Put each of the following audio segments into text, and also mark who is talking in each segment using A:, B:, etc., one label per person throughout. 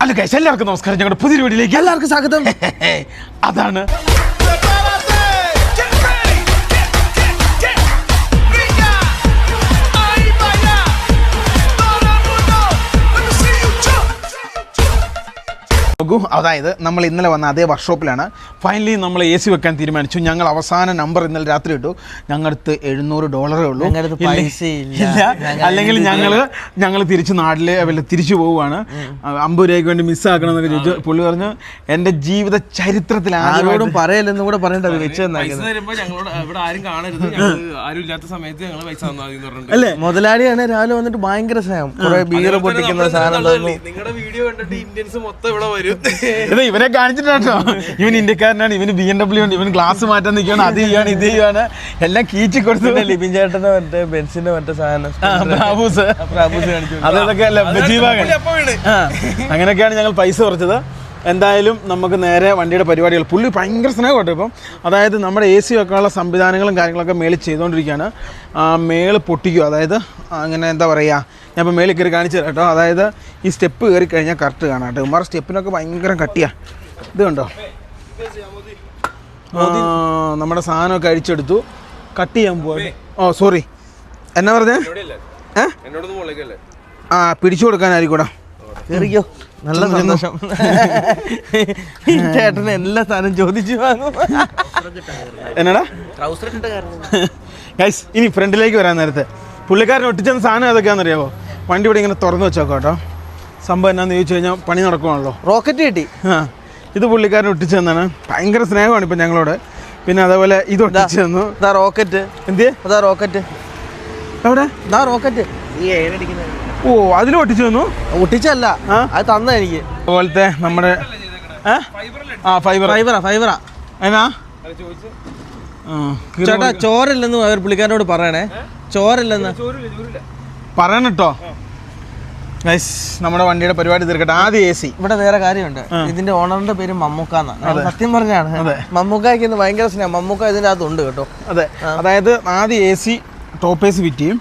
A: Hello guys, എല്ലാവർക്കും നമസ്കാരം. ഞങ്ങളുടെ പുതിയ വീഡിയോയിലേക്ക്
B: എല്ലാവർക്കും സ്വാഗതം.
A: അതാണ് അതായത് നമ്മൾ ഇന്നലെ വന്ന അതേ വർക്ക്ഷോപ്പിലാണ്. ഫൈനലി നമ്മൾ AC വെക്കാൻ തീരുമാനിച്ചു. ഞങ്ങൾ അവസാന നമ്പർ ഇന്നലെ രാത്രി ഇട്ടു. ഞങ്ങളുടെ $700 ഉള്ളൂ. ഇല്ല, അല്ലെങ്കിൽ ഞങ്ങൾ തിരിച്ച് നാട്ടിൽ തിരിച്ചു പോവുകയാണ്. 50 രൂപയ്ക്ക് വേണ്ടി മിസ്സാക്കണമെന്നൊക്കെ ചോദിച്ചു. പുള്ളി പറഞ്ഞു എൻ്റെ ജീവിത ചരിത്രത്തിൽ ആരോടും
B: പറയലെന്നും കൂടെ പറയേണ്ടത് വെച്ച് അല്ലേ. മുതലാളിയാണ് രാവിലെ വന്നിട്ട് ഭയങ്കര സ്നേഹം, കുറെ ബീർ പൊട്ടിക്കുന്ന സാധനം.
C: നിങ്ങളുടെ വീഡിയോ കണ്ടിട്ട് ഇന്ത്യൻസ് മൊത്തം ഇവിടെ വരും.
A: ഇവനെ കാണിച്ചിട്ടോ, ഇവൻ ഇന്ത്യക്കാരനാണ്, ഇവന് BMW ഉണ്ട്, ഇവൻ ഗ്ലാസ് മാറ്റാൻ നിൽക്കുകയാണ്, അത് ചെയ്യാണ് ഇത് ചെയ്യാണ്, എല്ലാം കീച്ചി കൊടുത്തു.
B: ലിബിൻ ചേട്ടന്റെ മറ്റേ ബെൻസിന്റെ മറ്റേ സാധനം
A: അതൊക്കെ അങ്ങനെയൊക്കെയാണ് ഞങ്ങൾ പൈസ കുറച്ചത്. എന്തായാലും നമുക്ക് നേരെ വണ്ടിയുടെ പരിപാടികൾ. പുള്ളി ഭയങ്കര സ്നേഹമായിട്ട് ഇപ്പം, അതായത് നമ്മുടെ AC വെക്കാനുള്ള സംവിധാനങ്ങളും കാര്യങ്ങളൊക്കെ മേളിൽ ചെയ്തുകൊണ്ടിരിക്കുകയാണ്. മേള് പൊട്ടിക്കുക, അതായത് അങ്ങനെ എന്താ പറയുക, ഞാൻ ഇപ്പോൾ മേളിൽ കയറി കാണിച്ചു തരാം കേട്ടോ. അതായത് ഈ സ്റ്റെപ്പ് കയറി കഴിഞ്ഞാൽ കറക്റ്റ് കാണാം കേട്ടോ. ഇമാർ സ്റ്റെപ്പിനൊക്കെ ഭയങ്കര കട്ടിയാണ്. ഇത് കണ്ടോ, നമ്മുടെ സാധനമൊക്കെ അഴിച്ചെടുത്തു, കട്ട് ചെയ്യാൻ പോവാ. ഓ സോറി, എന്നാ പറഞ്ഞേ? പിടിച്ചു കൊടുക്കാനായിരിക്കൂടാ.
B: കേറിക്കോ, നല്ല സന്തോഷം. ചേട്ടന് എല്ലാ സാധനം ചോദിച്ചു വാങ്ങും.
A: എന്നാടാ ഗൈസ്, ഇനി ഫ്രണ്ടിലേക്ക് വരാൻ നേരത്തെ പുള്ളിക്കാരൻ ഒട്ടിച്ചെന്ന സാധനം ഏതൊക്കെയാണെന്നറിയാമോ? വണ്ടി ഇവിടെ ഇങ്ങനെ തുറന്നു വെച്ചോക്കാം കേട്ടോ. സംഭവം എന്നാന്ന് ചോദിച്ചു കഴിഞ്ഞാൽ പണി നടക്കുവാണല്ലോ.
B: റോക്കറ്റ് കിട്ടി.
A: ഇത് പുള്ളിക്കാരൻ ഒട്ടിച്ചു തന്നാണ്. ഭയങ്കര സ്നേഹമാണ് ഇപ്പം ഞങ്ങളോട്. പിന്നെ അതേപോലെ ഇത് ഒട്ടിച്ചു തന്നു.
B: റോക്കറ്റ്
A: എന്തിയെ?
B: അതാ റോക്കറ്റ്.
A: എവിടെ?
B: ഇതാ റോക്കറ്റ്.
A: ഓ, അതിലും ഒട്ടിച്ചു തന്നു.
B: ഒട്ടിച്ചല്ല, അത് തന്ന എനിക്ക്.
A: അതുപോലത്തെ നമ്മുടെ
B: ഫൈബറാ.
A: എന്നാ
B: ചേട്ടാ ചോരല്ലെന്ന് അവർ പുള്ളിക്കാരനോട് പറയണേ. ചോരല്ലെന്ന്
A: പറയണട്ടോ. ഗൈസ്, നമ്മുടെ വണ്ടിയുടെ പരിപാടി തീർക്കട്ടെ. ആദ്യം AC.
B: ഇവിടെ വേറെ കാര്യമുണ്ട്. ഇതിന്റെ ഓണറിന്റെ പേര് മമ്മൂക്കാന്നാണ്. സത്യം പറഞ്ഞാണ്, മമ്മൂക്കായ്ക്ക് ഭയങ്കര സ്നേഹം. മമ്മൂക്ക ഇതിന്റെ അകത്തുണ്ട് കേട്ടോ.
A: അതെ, അതായത് ആദ്യം AC ടോപ്പ് AC ഫിറ്റ് ചെയ്യും.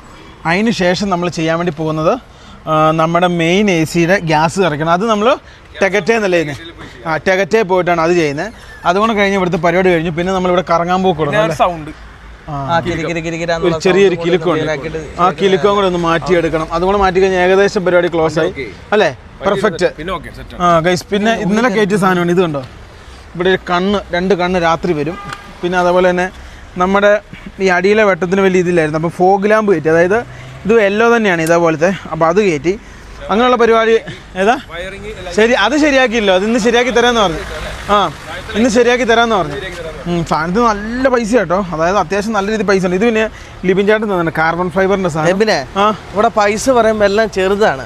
A: അതിന് ശേഷം നമ്മൾ ചെയ്യാൻ വേണ്ടി പോകുന്നത് നമ്മുടെ മെയിൻ AC-യുടെ ഗ്യാസ് നിറയ്ക്കണം. അത് നമ്മൾ ടെഗറ്റേ എന്നല്ലേ ചെയ്യുന്നത്. ടെഗറ്റേ പോയിട്ടാണ് അത് ചെയ്യുന്നത്. അതുകൊണ്ട് കഴിഞ്ഞ് ഇവിടുത്തെ പരിപാടി കഴിഞ്ഞു. പിന്നെ നമ്മളിവിടെ കറങ്ങാൻ പോക്ക് കൊടുക്കും.
C: സൗണ്ട്
A: ചെറിയൊരു കിലുക്കമുണ്ട്. ആ കിലുക്കം കൂടെ ഒന്ന് മാറ്റിയെടുക്കണം. അതുകൊണ്ട് മാറ്റി കഴിഞ്ഞാൽ ഏകദേശം പരിപാടി ക്ലോസ് ആയി അല്ലേ. പെർഫെക്റ്റ്. ഗൈസ്, പിന്നെ ഇന്നലെ കയറ്റിയ സാധനമാണ്. ഇത് കണ്ടോ, ഇവിടെ ഒരു രണ്ട് കണ്ണ് രാത്രി വരും. പിന്നെ അതേപോലെ തന്നെ നമ്മുടെ ഈ അടിയിലെ വെട്ടത്തിന് വലിയ ഇതില്ലായിരുന്നു. അപ്പോൾ ഫോഗ് ലാമ്പ് കയറ്റി, അതായത് ഇത് യെല്ലോ തന്നെയാണ് ഇതേപോലത്തെ. അപ്പോൾ അത് കയറ്റി അങ്ങനെയുള്ള പരിപാടി. ഏതാ ശരി, അത് ശരിയാക്കിയില്ലോ. അത് ഇന്ന് ശരിയാക്കി തരാമെന്ന് പറഞ്ഞു. ഇന്ന് ശരിയാക്കി തരാമെന്ന് പറഞ്ഞു. സാധനത്തിന് നല്ല പൈസ കേട്ടോ. അതായത് അത്യാവശ്യം നല്ല രീതിയിൽ പൈസ ഉണ്ട്. ഇത് പിന്നെ ലിബിൻ ചേട്ടൻ തന്നെ കാർബൺ ഫൈബറിന്റെ സാധനം.
B: പിന്നെ ഇവിടെ പൈസ പറയുമ്പോൾ എല്ലാം ചെറുതാണ്,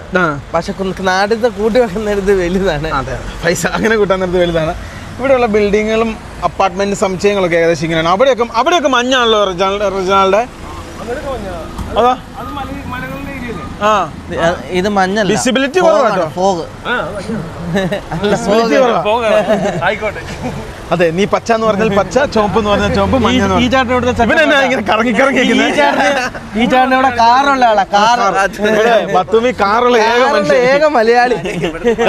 B: പക്ഷെ നാട്ടിലത്തെ കൂട്ടി വെക്കുന്ന വലുതാണ്.
A: അതെ, പൈസ അങ്ങനെ കൂട്ടാൻ നേരത്ത് വലുതാണ്. ഇവിടെയുള്ള ബിൽഡിങ്ങുകളും അപ്പാർട്ട്മെന്റ് സമുച്ചയങ്ങളൊക്കെ ഏകദേശം ഇങ്ങനെയാണ്. അവിടെയൊക്കെ മഞ്ഞാണല്ലോ ഒറിജിനാളുടെ. അതാ
B: ഇത് മഞ്ഞ
A: വിസിബിലിറ്റി കുറവാട്ടോ.
B: ഫോഗ്.
A: അതെ, നീ പച്ച എന്ന് പറഞ്ഞാൽ പച്ച, ചുവപ്പ് എന്ന് പറഞ്ഞാൽ ചുവപ്പ്, മഞ്ഞ.
B: ഈ ചേട്ടനോട്
A: കറങ്ങി
B: ഈ ചേട്ടനോടെ കാറുള്ള ആളാ.
A: കാറുള്ള
B: ഏക മലയാളി.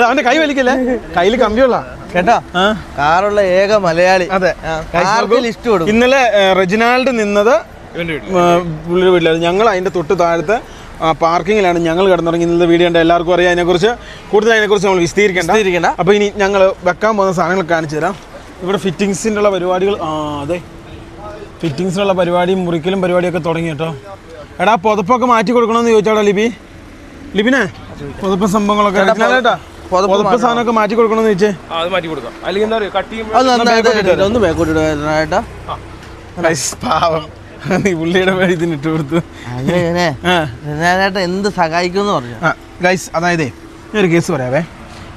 A: അവന്റെ കൈ വലിക്കല്ലേ, കയ്യിൽ കമ്പിയുള്ള
B: കേട്ടോ. കാറുള്ള ഏക മലയാളി.
A: അതെ,
B: ലിസ്റ്റ് കൊടുക്കും.
A: ഇന്നലെ റെജിനാൾഡ് നിന്നത് പുള്ളിയുടെ വീട്ടിലായിരുന്നു. ഞങ്ങൾ അതിന്റെ തൊട്ട് താഴത്തെ പാർക്കിങ്ങിലാണ് ഞങ്ങൾ കിടന്നിറങ്ങി. ഇന്നത്തെ വീഡിയോ ഉണ്ട്, എല്ലാവർക്കും അറിയാം. അതിനെക്കുറിച്ച് നമ്മൾ വിശദീകരിക്കേണ്ട. അപ്പോൾ ഇനി ഞങ്ങൾ വെക്കാൻ പോകുന്ന സാധനങ്ങൾ കാണിച്ചു തരാം. ഇവിടെ ഫിറ്റിങ്സിനുള്ള പരിപാടികൾ. അതെ, ഫിറ്റിങ്സിനുള്ള പരിപാടിയും മുറിക്കലും പരിപാടിയൊക്കെ തുടങ്ങി കേട്ടോ. എടാ, പുതപ്പൊക്കെ മാറ്റി കൊടുക്കണമെന്ന് ചോദിച്ചാടാ ലിബിനെ. പുതപ്പ് സംഭവങ്ങളൊക്കെ പുതപ്പ് സാധനമൊക്കെ മാറ്റി കൊടുക്കണമെന്ന് ചോദിച്ചേ.
B: ഒന്ന് ബേക്കോട്ട്
A: പാവം പുള്ളിയുടെ ഇതിന് ഇട്ട് കൊടുത്തു.
B: എന്ത് സഹായിക്കും പറഞ്ഞു.
A: ഗൈസ്, അതായത് ഒരു കേസ് പറയാവേ.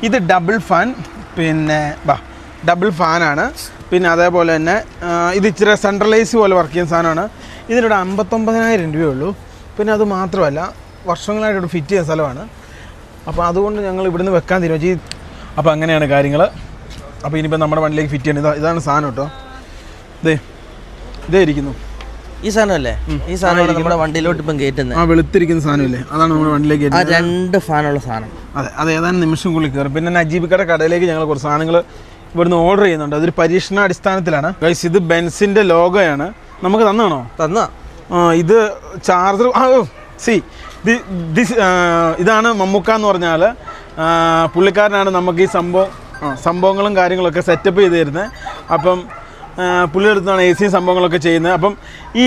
A: ഇത് ഡബിൾ ഫാൻ, പിന്നെ ഡബിൾ ഫാനാണ്. പിന്നെ അതേപോലെ തന്നെ ഇത് ഇച്ചിരി സെൻട്രലൈസ് പോലെ വർക്ക് ചെയ്യുന്ന സാധനമാണ്. ഇതിനിവിടെ 59,000 രൂപയുള്ളൂ. പിന്നെ അത് മാത്രമല്ല, വർഷങ്ങളായിട്ട് ഇവിടെ ഫിറ്റ് ചെയ്യുന്ന സ്ഥലമാണ്. അപ്പോൾ അതുകൊണ്ട് ഞങ്ങൾ ഇവിടുന്ന് വെക്കാൻ തീരുമാനിച്ചു. അപ്പോൾ അങ്ങനെയാണ് കാര്യങ്ങൾ. അപ്പോൾ ഇനിയിപ്പോൾ നമ്മുടെ വണ്ടിയിലേക്ക് ഫിറ്റ് ചെയ്യണം. ഇതാണ് സാധനം കേട്ടോ. ഇതേ ഇരിക്കുന്നു.
B: ഈ സാധനമല്ലേ ഈ സാധനമാണ് നമ്മുടെ വണ്ടിയിലോട്ട് ഇപ്പം കയറ്റുന്നത്.
A: ആ വെളുത്തിരിക്കുന്ന സാധനമില്ലേ അതാണ് നമ്മുടെ വണ്ടിയിലേക്ക്
B: ആ 2 ഫാനുള്ള സാധനം.
A: അതെ അത് ഏതാനും നിമിഷം കൂടി കയറും. പിന്നെ നജീബിക്കയുടെ കടയിലേക്ക് ഞങ്ങൾ കുറച്ച് സാധനങ്ങൾ ഇവിടുന്ന് ഓർഡർ ചെയ്യുന്നുണ്ട്. അതൊരു പരീക്ഷണാടിസ്ഥാനത്തിലാണ്. ഗൈസ് ഇത് ബെൻസിന്റെ ലോഗോയാണ്. നമുക്ക് തന്നാണോ? ഇത് ചാർജർ. ഇതാണ് മമ്മൂക്ക എന്ന് പറഞ്ഞാൽ പുള്ളിക്കാരനാണ് നമുക്ക് ഈ സംഭവങ്ങളും കാര്യങ്ങളൊക്കെ സെറ്റപ്പ് ചെയ്ത് തരുന്നത്. അപ്പം പുള്ളിയുടെ അടുത്താണ് AC സംഭവങ്ങളൊക്കെ ചെയ്യുന്നത്. അപ്പം ഈ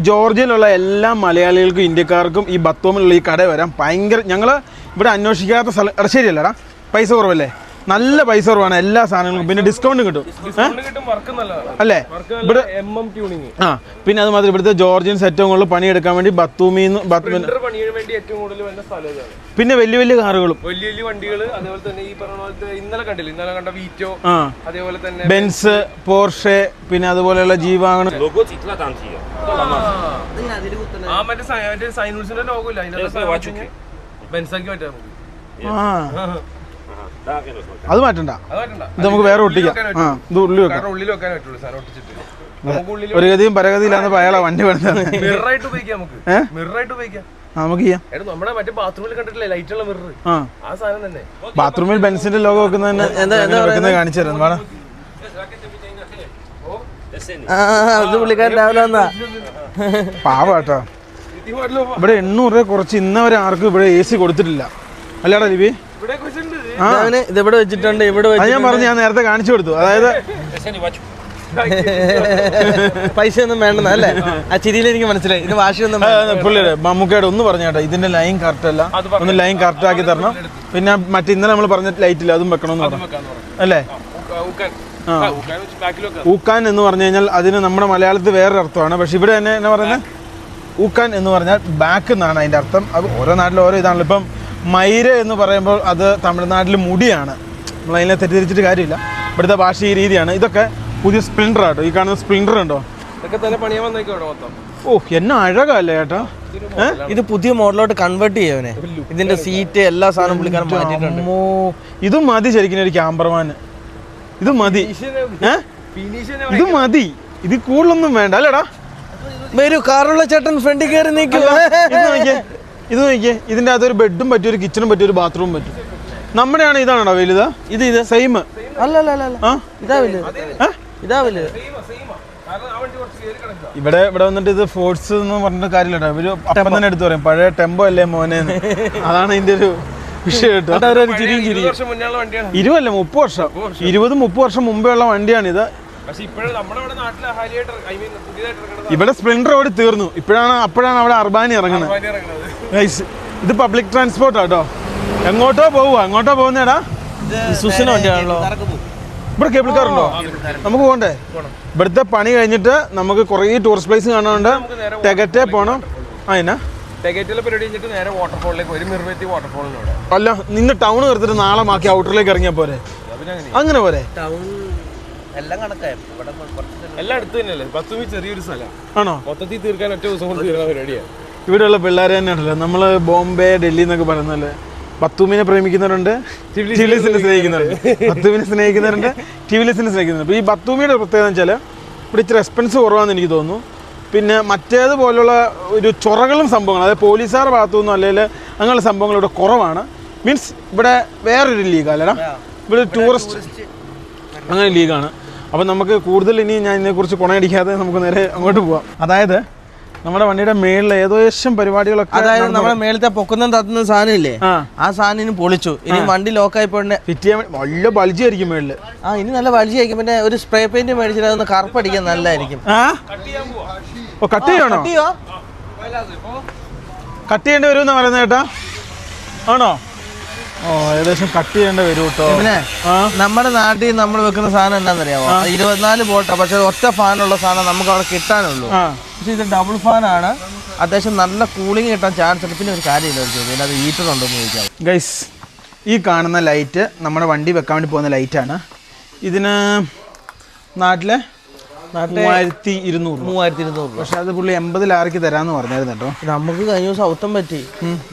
A: ജോർജിയയിലുള്ള എല്ലാ മലയാളികൾക്കും ഇന്ത്യക്കാർക്കും ഈ ബത്തോമിലുള്ള ഈ കട വരാം. ഭയങ്കര ഞങ്ങൾ ഇവിടെ അന്വേഷിക്കാത്ത സ്ഥലം. ശരിയല്ലടാ, പൈസ കുറവല്ലേ? നല്ല പൈസ കുറവാണ് എല്ലാ സാധനങ്ങൾക്കും. പിന്നെ ഡിസ്കൗണ്ട് കിട്ടും അല്ലേ ഇവിടെ. പിന്നെ അത് മാത്രം ഇവിടുത്തെ ജോർജിയൻ ഏറ്റവും കൂടുതൽ പണിയെടുക്കാൻ വേണ്ടി ബത്തൂമിന്ന് പിന്നെ വലിയ വലിയ കാറുകളും
C: വലിയ വണ്ടികൾ, അതേപോലെ തന്നെ ഈ പറഞ്ഞ പോലത്തെ ഇന്നലെ കണ്ട വീറ്റോ, അതേപോലെ തന്നെ
A: ബെൻസ്, പോർഷെ, പിന്നെ അതുപോലെയുള്ള ജീവാണ്.
C: മറ്റേ സൈനൂസിന്റെ ലോഗോ ഇല്ല അതിനകത്ത് ബെൻസാക്കി മാറ്റാം.
A: അത് മാറ്റണ്ട, ഇത് നമുക്ക് വേറെ ഒട്ടിക്കാം. ഇത് ഉള്ളിൽ വെക്കാം. ഒരു ഗതിയും പരഗതിയില്ലാന്ന് അയാളാ വണ്ടി വേണ്ടത്. നമുക്ക് ചെയ്യാം. ബാത്റൂമിൽ ബെൻസിന്റെ ലോഗോ വെക്കുന്നത് കാണിച്ചു തരാം. പാവാട്ടോ. ഇവിടെ 800 രൂപ കുറച്ച് ഇന്നവരെ ആർക്കും ഇവിടെ AC കൊടുത്തിട്ടില്ല അല്ലാടാ ലിബി?
B: ഇവിടെ വെച്ചിട്ടുണ്ട്.
A: ഞാൻ പറഞ്ഞു, ഞാൻ നേരത്തെ കാണിച്ചു കൊടുത്തു. അതായത്
B: പൈസ ഒന്നും വേണ്ടെന്നല്ലേ ആ ചിരിയിൽ എനിക്ക് മനസ്സിലായി. ഇത് വാശിയൊന്നും
A: പുള്ളിയുടെ മമ്മൂക്കയുടെ ഒന്ന് പറഞ്ഞു കേട്ടോ, ഇതിന്റെ ലൈൻ കറക്റ്റ് അല്ല, ഒന്ന് ലൈൻ കറക്റ്റ് ആക്കി തരണം. പിന്നെ മറ്റേ ഇന്നലെ നമ്മൾ പറഞ്ഞ ലൈറ്റില്ല, അതും വെക്കണമെന്ന് പറഞ്ഞു അല്ലേ? ഊക്കാൻ എന്ന് പറഞ്ഞു കഴിഞ്ഞാൽ അതിന് നമ്മുടെ മലയാളത്തിൽ വേറൊരു അർത്ഥമാണ്. പക്ഷെ ഇവിടെ തന്നെ എന്നാ പറയുന്നത്, ഊക്കാൻ എന്ന് പറഞ്ഞാൽ ബാക്ക് എന്നാണ് അതിന്റെ അർത്ഥം. അത് ഓരോ നാട്ടിലും ഓരോ ഇതാണല്ലോ. ഇപ്പം മൈര എന്ന് പറയുമ്പോൾ അത് തമിഴ്നാട്ടിൽ മുടിയാണ്. നമ്മളതിനെ തെറ്റിദ്ധരിച്ചിട്ട് കാര്യമില്ല. ഇവിടുത്തെ ഭാഷ ഈ രീതിയാണ്. ഇതൊക്കെ പുതിയ സ്പ്ലെൻഡർ ആട്ടോ. ഈ കാണുന്ന സ്പ്ലെൻഡർ ഉണ്ടോ? ഓ എന്നാ അഴകല്ലേ ചേട്ടാ.
B: ഇത് പുതിയ മോഡലോട്ട് കൺവേർട്ട് ചെയ്യവനെ. ഇതിന്റെ സീറ്റ് എല്ലാ സാധനവും പുള്ളിക്കാരൻ മാറ്റിയിട്ടുണ്ട്.
A: ഇത് മതി ശരിക്കും ഒരു ക്യാമറമാന്. ഇത് മതി, ഇത് മതി. ഇത് കൂടുതലൊന്നും വേണ്ട അല്ലേടാ?
B: വരൂ, കാറുള്ള ചേട്ടൻ ഫ്രണ്ടിൽ കയറി നിൽക്കുക.
A: ഇത് നോക്കിയേ, ഇതിന്റെ അകത്തൊരു ബെഡും പറ്റും, ഒരു കിച്ചണും പറ്റും, ഒരു ബാത്റൂം പറ്റും. നമ്മുടെയാണ് ഇതാണോ വലുത്? ഇത് സെയിം ഇവിടെ വന്നിട്ട് ഇത് ഫോഴ്സ് എന്ന് പറഞ്ഞിട്ട് കാര്യമില്ല. ഇവര് അപ്പം തന്നെ എടുത്തു പറയും പഴയ ടെമ്പോ അല്ലേ മോനെ. അതാണ് ഇതിന്റെ ഒരു വിഷയം കേട്ടോ. 20 അല്ല 30 വർഷം, 20-30 വർഷം മുമ്പേ ഉള്ള വണ്ടിയാണിത്. ഇവിടെ സ്പ്ലെൻഡർ ഓടി തീർന്നു. അപ്പോഴാണ് അവിടെ അർബാനി ഇറങ്ങുന്നത്. ഇത് പബ്ലിക് ട്രാൻസ്പോർട്ട് ആട്ടോ. എങ്ങോട്ടോ പോകുന്നേടാ?
B: വണ്ടിയാണല്ലോ.
A: ഇവിടെ കേബിൾ കാർ ഉണ്ടോ? നമുക്ക് പോകണ്ടേ? ഇവിടുത്തെ പണി കഴിഞ്ഞിട്ട് നമുക്ക് കുറേ ടൂറിസ്റ്റ് പ്ലേസ് കാണാനുണ്ട്. ടെഗറ്റെ പോണം. അല്ല, നിന്ന് ടൗൺ നിർത്തിട്ട് നാളെ മാക്കി ഔട്ടറിലേക്ക് ഇറങ്ങിയാ പോരെ? അങ്ങനെ പോരെ? ആണോ? ഇവിടെയുള്ള പിള്ളേരെ തന്നെ ഉണ്ടല്ലോ, നമ്മള് ബോംബെ, ഡൽഹി എന്നൊക്കെ പറയുന്നല്ലേ. ബത്തൂമിനെ പ്രേമിക്കുന്നവരുണ്ട്, ടിവിലിസിനെ സ്നേഹിക്കുന്നവരുണ്ട്. ബത്തൂമിനെ സ്നേഹിക്കുന്നവരുണ്ട്, ടിവിലിസിനെ സ്നേഹിക്കുന്നുണ്ട്. ഈ ബത്തൂമിയുടെ പ്രത്യേകത വെച്ചാൽ ഇവിടെ ഇച്ചിരി എക്സ്പെൻസ് കുറവാണെന്ന് എനിക്ക് തോന്നുന്നു. പിന്നെ മറ്റേതുപോലുള്ള ഒരു ചൊറകളും സംഭവങ്ങൾ, അതായത് പോലീസുകാരുടെ ഭാഗത്തുനിന്നും അല്ലെങ്കിൽ അങ്ങനെയുള്ള സംഭവങ്ങൾ ഇവിടെ കുറവാണ്. മീൻസ് ഇവിടെ വേറൊരു ലീഗാല്ലടാ, ഇവിടെ ടൂറിസ്റ്റ് അങ്ങനെ ലീഗാണ്. അപ്പം നമുക്ക് കൂടുതൽ ഇനി ഞാൻ ഇതിനെക്കുറിച്ച് കൊണയടിക്കാതെ നമുക്ക് നേരെ അങ്ങോട്ട് പോവാം. അതായത് നമ്മുടെ വണ്ടിയുടെ മേളിൽ ഏകദേശം പരിപാടികളൊക്കെ,
B: അതായത് നമ്മുടെ മേളത്തെ പൊക്കുന്ന തത്തുന്ന സാധനം ഇല്ലേ, ആ സാധനം പൊളിച്ചു. ഇനി വണ്ടി ലോക്കായി പോയിട്ട്
A: ഫിറ്റ് ചെയ്യാൻ നല്ല ബൾജിയായിരിക്കും മേളില്.
B: ഇനി നല്ല ബൾജിയായിരിക്കും. പിന്നെ ഒരു സ്പ്രേ പെയിന്റ് മേടിച്ചിട്ട് അതൊന്ന് കറുപ്പടിക്കാൻ നല്ലതായിരിക്കും.
A: കട്ട് ചെയ്യണോ? കട്ട് ചെയ്യേണ്ടി വരും എന്നാ പറയുന്നത് ചേട്ടാ? ആണോ? ഏകദേശം കട്ട് ചെയ്യേണ്ടി വരും കേട്ടോ.
B: പിന്നെ നമ്മുടെ നാട്ടിൽ നമ്മൾ വെക്കുന്ന സാധനം എന്താണെന്നറിയാമോ? 24 വോൾട്ടാ. പക്ഷെ ഒറ്റ ഫാനുള്ള സാധനം നമുക്ക് അവിടെ കിട്ടാനുള്ളൂ. പക്ഷെ ഇത് ഡബിൾ ഫാനാണ്. അത്യാവശ്യം നല്ല കൂളിംഗ് കിട്ടാൻ ചാൻസ് ഉണ്ട്. പിന്നെ ഒരു കാര്യമില്ല, അത് ഹീറ്റർ ഉണ്ടോന്ന് ചോദിക്കാം.
A: ഗൈസ്, ഈ കാണുന്ന ലൈറ്റ് നമ്മുടെ വണ്ടി വെക്കാൻ വേണ്ടി പോകുന്ന ലൈറ്റാണ്. ഇതിന് നാട്ടിലെ 3200. പക്ഷെ അത് പുള്ളി 80 ലാരിക്ക് തരാന്ന് പറഞ്ഞായിരുന്നു കേട്ടോ.
B: നമുക്ക് കഴിഞ്ഞ ദിവസം ഔത്തം പറ്റി.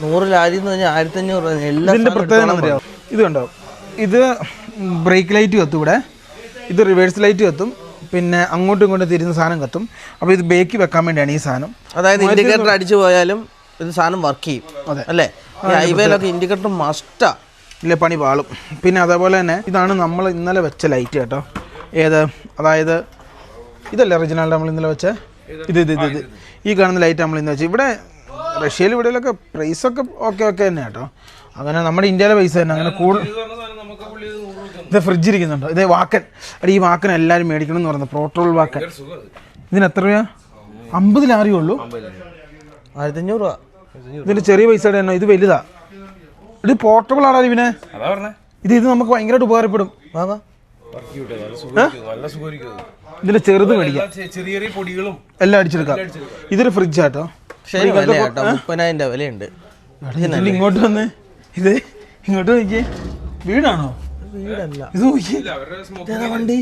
B: 100 ലാരി എന്ന് പറഞ്ഞാൽ 1500.
A: ഇതിന്റെ പ്രത്യേകത ഇത് കണ്ടോ? ഇത് ബ്രേക്ക് ലൈറ്റ് കത്തും ഇവിടെ, ഇത് റിവേഴ്സ് ലൈറ്റ് കത്തും, പിന്നെ അങ്ങോട്ടും ഇങ്ങോട്ടും തിരിഞ്ഞ സാധനം കത്തും. അപ്പോൾ ഇത് ബേക്ക് വെക്കാൻ വേണ്ടിയാണ് ഈ സാധനം.
B: അതായത് ഇൻഡിക്കേറ്റർ അടിച്ചു പോയാലും ഇത് സാധനം വർക്ക് ചെയ്യും. അതെ അല്ലേ? ഹൈവേയിലൊക്കെ ഇൻഡിക്കേറ്റർ മസ്റ്റാ,
A: ഇല്ലേ പണി പാളും. പിന്നെ അതേപോലെ തന്നെ ഇതാണ് നമ്മൾ ഇന്നലെ വെച്ച ലൈറ്റ് കേട്ടോ. ഏത്, അതായത് ഇതല്ലേ ഒറിജിനൽ നമ്മൾ ഇന്നലെ വെച്ച ഇത് ഈ കാണുന്ന ലൈറ്റ് നമ്മൾ ഇന്ന് വെച്ച്. ഇവിടെ റഷ്യയിൽ ഇവിടെയൊക്കെ പ്രൈസൊക്കെ ഓക്കെ തന്നെ കേട്ടോ. അങ്ങനെ നമ്മുടെ ഇന്ത്യയിലെ പൈസ തന്നെ. അങ്ങനെ ഇത് ഫ്രിഡ്ജ് ഇരിക്കുന്നുണ്ടോ? ഇത് വാക്കൻ. അടി ഈ വാക്കൻ എല്ലാവരും മേടിക്കണം എന്ന് പറയുന്നത്, പ്രോട്ടോൾ വാക്കൻ. ഇതിന് എത്ര രൂപ? 50 ലാറിയേ ഉള്ളൂ.
B: 1500 രൂപ.
A: ഇതിൻ്റെ ചെറിയ പൈസയുടെ തന്നെ. ഇത് വലുതാ. ഇത് പോർട്ടബിൾ ആണോ ഇവനെ? ഇത് നമുക്ക് ഭയങ്കരമായിട്ട് ഉപകാരപ്പെടും. ഇതിന്റെ ചെറുത് മേടിക്കാം, എല്ലാം അടിച്ചെടുക്കാം. ഇതൊരു ഫ്രിഡ്ജ് ആട്ടോ.
B: 30,000 വിലയുണ്ട്.
A: ഇങ്ങോട്ട് വന്ന് ഇത് ഇങ്ങോട്ട് നോക്കിയേ. വീടാണോ?
B: വീടല്ല,
A: ഇത് നോക്കിയേ വണ്ടി.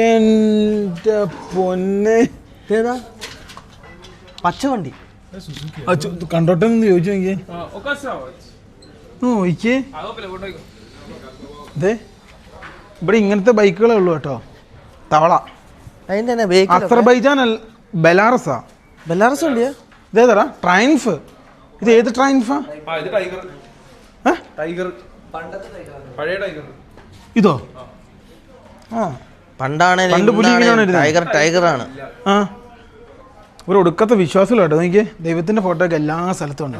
A: എന്റെ പൊന്നെ,
B: ഏതാ പച്ച വണ്ടി?
A: കണ്ടോട്ടെ എന്ന് ചോദിച്ചു നോക്കിയേ. നോക്കിയേ ഇതേ, ഇവിടെ ഇങ്ങനത്തെ ബൈക്കുകളേ ഉള്ളൂ കേട്ടോ. തവള. അസർബൈജാൻ ബെലാറസാ.
B: ബെലാറസ് വണ്ടിയാ?
A: ഇതേതാ? ട്രയൻഫ്. ഇത് ഏത് ട്രയൻഫാ? ഇതോ? ആ
B: ടൈഗറാണ്.
A: ആ, ഒരു ഒടുക്കത്തെ വിശ്വാസമില്ല കേട്ടോ. എനിക്ക് ദൈവത്തിന്റെ ഫോട്ടോ ഒക്കെ എല്ലാ സ്ഥലത്തും ഉണ്ട്.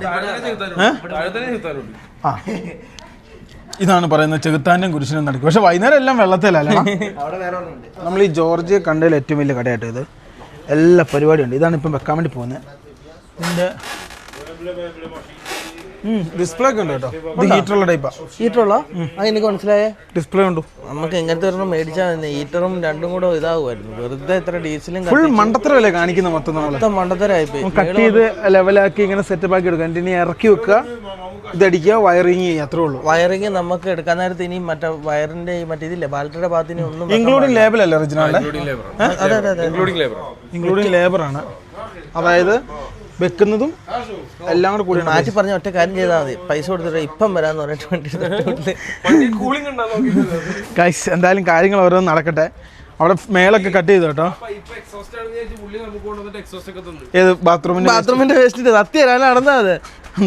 A: ആ, ഇതാണ് പറയുന്നത് ചെകുത്താൻ്റെയും കുരിശിനും നടക്കും. പക്ഷെ വൈകുന്നേരം എല്ലാം വെള്ളത്തിലല്ല. നമ്മൾ ഈ ജോർജിയ കണ്ടതിൽ ഏറ്റവും വലിയ കടയാട്ടോ ഇത്. എല്ലാ പരിപാടിയുണ്ട്. ഇതാണ് ഇപ്പം വെക്കാൻ വേണ്ടി പോകുന്നത്. ഇതിൻ്റെ ഡിസ്പ്ലേ ഒക്കെ ഉണ്ട് കേട്ടോ. ഇത് ഹീറ്ററുള്ള ടൈപ്പാ.
B: ഹീറ്ററുള്ള? എനിക്ക് മനസ്സിലായേ.
A: ഡിസ്പ്ലേ ഉണ്ട്.
B: നമുക്ക് എങ്ങനത്തെ ഒരെണ്ണം മേടിച്ചാൽ ഹീറ്ററും രണ്ടും കൂടെ ഇതാകുമായിരുന്നു. വെറുതെ എത്ര ഡീസലും
A: ഫുൾ മണ്ടത്തരമല്ലേ കാണിക്കുന്ന മൊത്തം
B: മണ്ടത്തരായിപ്പോയി.
A: കട്ട് ചെയ്ത് ലെവലാക്കി ഇങ്ങനെ സെറ്റപ്പ് ആക്കി എടുക്കുക. എന്നിട്ട് ഇനി ഇറക്കി വെക്കുക, ഇതടിക്കുക, വയറിങ് ചെയ്യുക, അത്രേ ഉള്ളൂ.
B: വയറിങ് നമുക്ക് എടുക്കാൻ നേരത്ത് ഇനി മറ്റേ വയറിന്റെ മറ്റേ ഇതില്ലേ ബാലറ്ററിയുടെ ഭാഗത്തിന് ഒന്നും
A: ഇൻക്ലൂഡിങ് ലേബർ അല്ലേ ഒറിജിനൽ? ഇൻക്ലൂഡിങ് ലേബർ ആണ്. അതായത് വെക്കുന്നതും എല്ലാം കൂടെ
B: മാറ്റി പറഞ്ഞ ഒറ്റ കാര്യം ചെയ്താൽ മതി. പൈസ കൊടുത്തിട്ട് ഇപ്പം വരാന്ന് പറഞ്ഞിട്ട്
A: ഗൈസ്, എന്തായാലും കാര്യങ്ങൾ ഓരോന്ന് നടക്കട്ടെ. അവിടെ മേളൊക്കെ കട്ട് ചെയ്തു കേട്ടോ. ഏത് ബാത്റൂമിന്റെ
B: വേസ്റ്റ് സത്യം നടന്നത്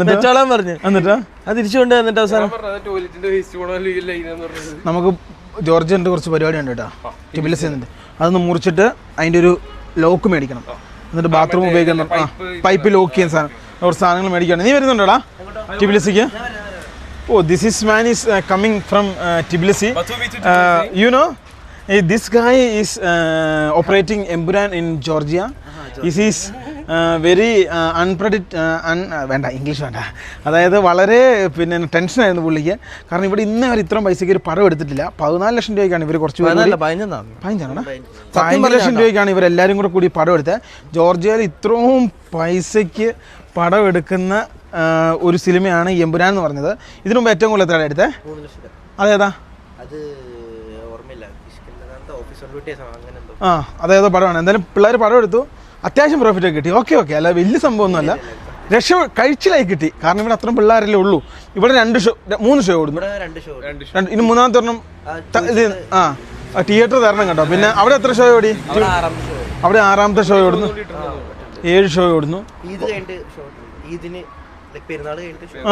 B: എന്നിട്ടോളാൻ പറഞ്ഞു.
A: എന്നിട്ട്
B: അത് തിരിച്ചുകൊണ്ട് വന്നിട്ട് അവസാനം
A: നമുക്ക് ജോർജിയൻ്റെ കുറച്ച് പരിപാടി ഉണ്ട് കേട്ടോ. ടിബിലിസ് എന്നിട്ട് അതൊന്ന് മുറിച്ചിട്ട് അതിൻ്റെ ഒരു ലോക്ക് മേടിക്കണം. എന്നിട്ട് ബാത്റൂം ഉപയോഗിക്കുന്ന പൈപ്പ് ലോക്ക് ചെയ്യുന്ന സാധനം കുറച്ച് സാധനങ്ങൾ മേടിക്കണം. നീ വരുന്നുണ്ടോടാ ടിബിലിസിക്ക്? Oh, this is man is coming from Tbilisi. You know, this guy is operating Emburan in Georgia. This is very വേണ്ട, ഇംഗ്ലീഷ് വേണ്ട. അതായത് വളരെ പിന്നെ ടെൻഷനായിരുന്നു പുള്ളിക്ക്. കാരണം ഇവിടെ ഇന്ന് അവർ ഇത്രയും പൈസയ്ക്ക് ഒരു പടം എടുത്തിട്ടില്ല. 14 ലക്ഷം രൂപയ്ക്കാണ് ഇവർ കുറച്ച് 15 ലക്ഷം രൂപയ്ക്കാണ് ഇവരെല്ലാവരും കൂടി പടം എടുത്തത്. ജോർജിയയിൽ ഇത്രയും പൈസയ്ക്ക് പടം എടുക്കുന്ന ഒരു സിനിമയാണ് എമ്പുരാൻ എന്ന് പറഞ്ഞത്. ഇതിനു മുമ്പ് ഏറ്റവും കൂടുതൽ എത്രയാണ് എടുത്തത്? അതേതാ? ആ, അതേതോ പടമാണ്. എന്തായാലും പിള്ളേർ പടം എടുത്തു, അത്യാവശ്യം പ്രോഫിറ്റ് ഒക്കെ കിട്ടി. ഓക്കെ, അല്ല വലിയ സംഭവമൊന്നുമല്ല. കഴിച്ചിലായി കിട്ടി. കാരണം ഇവിടെ അത്രയും പിള്ളേരല്ലേ ഉള്ളൂ. ഇവിടെ 3 ഷോ ഓടുന്നു. ഇനി മൂന്നാമത്തെ ഒരെണ്ണം ഇത് തിയേറ്റർ തരണം കേട്ടോ. പിന്നെ അവിടെ എത്ര ഷോ ഓടി? അവിടെ 6ാമത്തെ ഷോ ഓടുന്നു. 7 ഷോ ഓടുന്നു.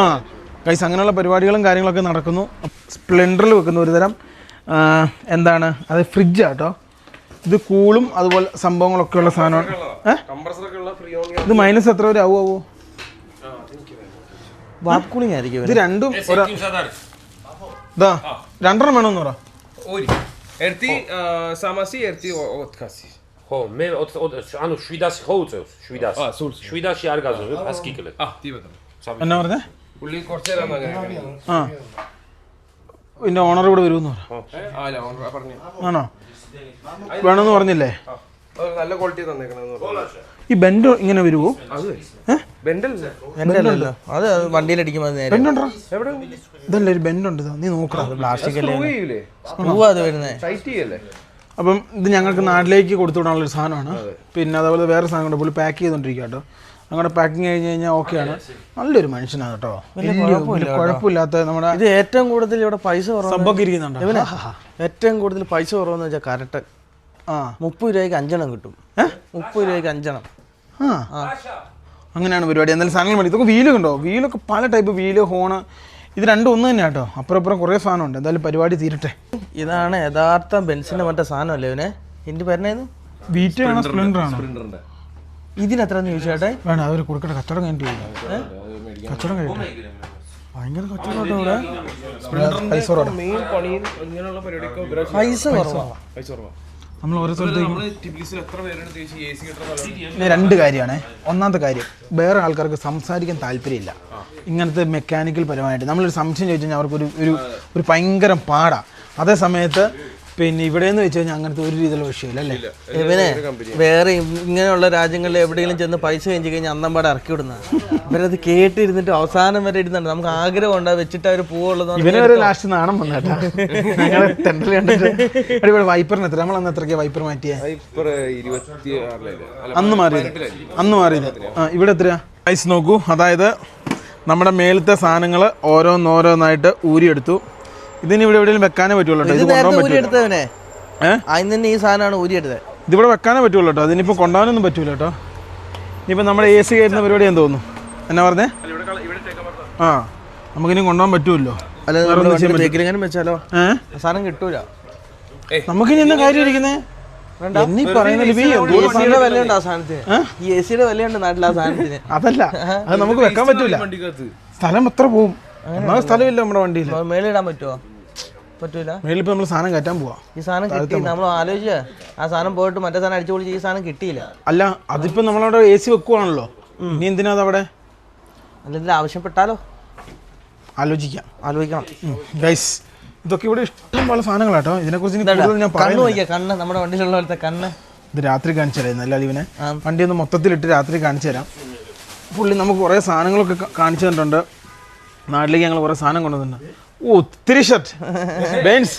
A: ആ ഗൈസ്, അങ്ങനെയുള്ള പരിപാടികളും കാര്യങ്ങളൊക്കെ നടക്കുന്നു. സ്പ്ലെൻഡറിൽ വെക്കുന്ന ഒരു തരം എന്താണ് അത്, ഫ്രിഡ്ജ് ആട്ടോ. ഇത് കൂളും അതുപോലെ സംഭവങ്ങളൊക്കെ ഉള്ള സാധനമാണ്. ഇത് മൈനസ് എത്ര വരെ ആവോ?
B: വാപ്പ് കൂളിംഗ് ആയിരിക്കും
A: ഇത്. രണ്ടും ഇതാ 2 വേണമെന്ന് പറ. എന്നാ പറഞ്ഞേ? ആ, ഇതിന്റെ ഓണർ ഇവിടെ വരുമെന്ന് പറ. ആണോ? വേണമെന്ന് പറഞ്ഞില്ലേ?
C: നല്ല ക്വാളിറ്റി തന്നേക്കണ.
A: ഈ ബെൻഡ് ഇങ്ങനെ വരുമോ?
B: ബെൻഡല്ലോ, അത് വണ്ടിയിലടിക്കുമ്പോൾ
A: ഇതല്ലേ ഒരു ബെൻഡുണ്ട്. നീ നോക്കണം.
B: പ്ലാസ്റ്റിക് അല്ലേ അത് വരുന്നത്.
A: അപ്പം ഇത് ഞങ്ങൾക്ക് നാട്ടിലേക്ക് കൊടുത്തു വിടാനുള്ളൊരു സാധനമാണ്. പിന്നെ അതേപോലെ വേറെ സാധനം കൊണ്ട് പുള്ളി പാക്ക് ചെയ്തുകൊണ്ടിരിക്കുക കേട്ടോ. അങ്ങനെ പാക്കിങ് കഴിഞ്ഞ് കഴിഞ്ഞാൽ ഓക്കെയാണ്. നല്ലൊരു മനുഷ്യനാണ് കേട്ടോ. കുഴപ്പമില്ലാത്ത നമ്മുടെ
B: ഇത് ഏറ്റവും കൂടുതൽ ഇവിടെ പൈസ
A: സംഭവം ഇരിക്കുന്നുണ്ട്.
B: ഏറ്റവും കൂടുതൽ പൈസ കുറവെന്ന് വെച്ചാൽ 30 രൂപയ്ക്ക് 5 എണ്ണം കിട്ടും. 30 രൂപയ്ക്ക് 5 എണ്ണം.
A: അങ്ങനെയാണ് പരിപാടി. എന്തായാലും സാധനങ്ങൾ മതി. ഇതൊക്കെ വീല് കണ്ടോ, വീലൊക്കെ പല ടൈപ്പ് വീല്, ഹോണ്, ഇത് രണ്ടും ഒന്ന് തന്നെ കേട്ടോ. അപ്പുറം കുറേ സാധനമുണ്ട്. എന്തായാലും പരിപാടി തീരട്ടെ.
B: ഇതാണ് യഥാർത്ഥ ബെൻസിന്റെ മറ്റേ സാധനമല്ലേ ഇവനെ? എൻ്റെ പേരെന്നായിരുന്നു?
A: വീറ്റ് ആണോ സ്പ്ലെൻഡർ ആണോ?
B: ഇതിനെത്ര ചോദിച്ചേട്ടെ?
A: വേണം അവർ കൊടുക്കട്ടെ. കച്ചവടം കഴിഞ്ഞിട്ട് കച്ചവടം കഴിഞ്ഞിട്ട് ഭയങ്കര കച്ചവടം ഇവിടെ. പൈസ നമ്മൾ ഓരോ സ്ഥലത്തേക്കും 2 കാര്യമാണ്. ഒന്നാമത്തെ കാര്യം, വേറെ ആൾക്കാർക്ക് സംസാരിക്കാൻ താല്പര്യമില്ല ഇങ്ങനത്തെ മെക്കാനിക്കൽ പരമായിട്ട്. നമ്മളൊരു സംശയം ചോദിച്ചു കഴിഞ്ഞാൽ അവർക്ക് ഒരു ഭയങ്കര പാടാണ്. അതേ സമയത്ത് പിന്നെ ഇവിടെ എന്ന് വെച്ച് കഴിഞ്ഞാൽ അങ്ങനത്തെ ഒരു രീതിയിലുള്ള വിഷയമില്ല അല്ലേ?
B: ഇവനെ വേറെ ഇങ്ങനെയുള്ള രാജ്യങ്ങളിൽ എവിടെയെങ്കിലും ചെന്ന് പൈസ വെഞ്ചു കഴിഞ്ഞാൽ അന്നമ്പാടെ ഇറക്കി വിടുന്ന ഇവരത് കേട്ടിരുന്നിട്ട് അവസാനം വരെ ഇരുന്നുണ്ട്. നമുക്ക് ആഗ്രഹം ഉണ്ട് വെച്ചിട്ട് അവർ പോവുള്ളത്.
A: ഇവനെ ഒരു ലാസ്റ്റ് നാണം വന്നേട്ടാ. അടിപൊളി. വൈപ്പറിന് എത്ര നമ്മളന്ന് എത്രയ്ക്കാ വൈപ്പർ മാറ്റിയേ? അന്ന് മാറിയത്. ഇവിടെ എത്രയാ പൈസ നോക്കൂ. അതായത് നമ്മുടെ മേലത്തെ സാധനങ്ങൾ ഓരോന്നായിട്ട് ഊരിയെടുത്തു. ഇതിന് ഇവിടെ എവിടെയും വെക്കാനേ പറ്റുള്ളൂ കേട്ടോ.
B: ഈ സാധനമാണ് ഊരിയെടുത്തത്.
A: ഇതിവിടെ വെക്കാനേ പറ്റുള്ളൂ കേട്ടോ. അതിനിപ്പോൾ കൊണ്ടുപോകാനൊന്നും പറ്റൂല കേട്ടോ. ഇനിയിപ്പോൾ നമ്മുടെ AC കയറുന്ന പരിപാടി എന്ന് തോന്നുന്നു. എന്നാ പറഞ്ഞേ? നമുക്കിനി കൊണ്ടുപോകാൻ പറ്റുമല്ലോ.
B: വെച്ചാലോ സാധനം കിട്ടൂല.
A: നമുക്കിനി എന്താ കാര്യം ഇരിക്കുന്നേ? അതല്ല, അത് നമുക്ക് വെക്കാൻ പറ്റൂല. സ്ഥലം എത്ര പോവും? സ്ഥലമില്ല നമ്മുടെ വണ്ടിയിൽ.
B: മേലിടാൻ പറ്റുമോ? പറ്റൂല.
A: മേലിപ്പോ നമ്മൾ സാധനം കയറ്റാൻ പോവാ.
B: ഈ സാധനം കിട്ടി നമ്മൾ ആലോചിച്ച ആ സാധനം പോയിട്ട് മറ്റേ സാധനം അടിച്ചു പൊളിച്ച് ഈ സാധനം കിട്ടിയില്ല.
A: അല്ല, അതിപ്പോ നമ്മളവിടെ AC വെക്കുവാണല്ലോ. നീ എന്തിനാ അതവിടെ?
B: അല്ലെങ്കിൽ ആവശ്യപ്പെട്ടാലോ? ആലോചിക്കണം
A: ഗൈസ്, ഇതൊക്കെ ഇവിടെ ഇഷ്ടം പോലെ സാധനങ്ങളാട്ടോ. ഇതിനെക്കുറിച്ച്
B: കണ്ണ് നമ്മുടെ വണ്ടിയിലുള്ള പോലത്തെ കണ്ണ്
A: ഇത് രാത്രി കാണിച്ചു തരാം. നല്ല ഇവനെ വണ്ടി ഒന്ന് മൊത്തത്തിലിട്ട് രാത്രി കാണിച്ചു തരാം. പുള്ളി നമുക്ക് കുറേ സാധനങ്ങളൊക്കെ കാണിച്ചു തന്നിട്ടുണ്ട്. നാട്ടിലേക്ക് ഞങ്ങൾ കുറേ സാധനം കൊണ്ടുവന്നിട്ടുണ്ട്. ഒത്തിരി shirt Benz.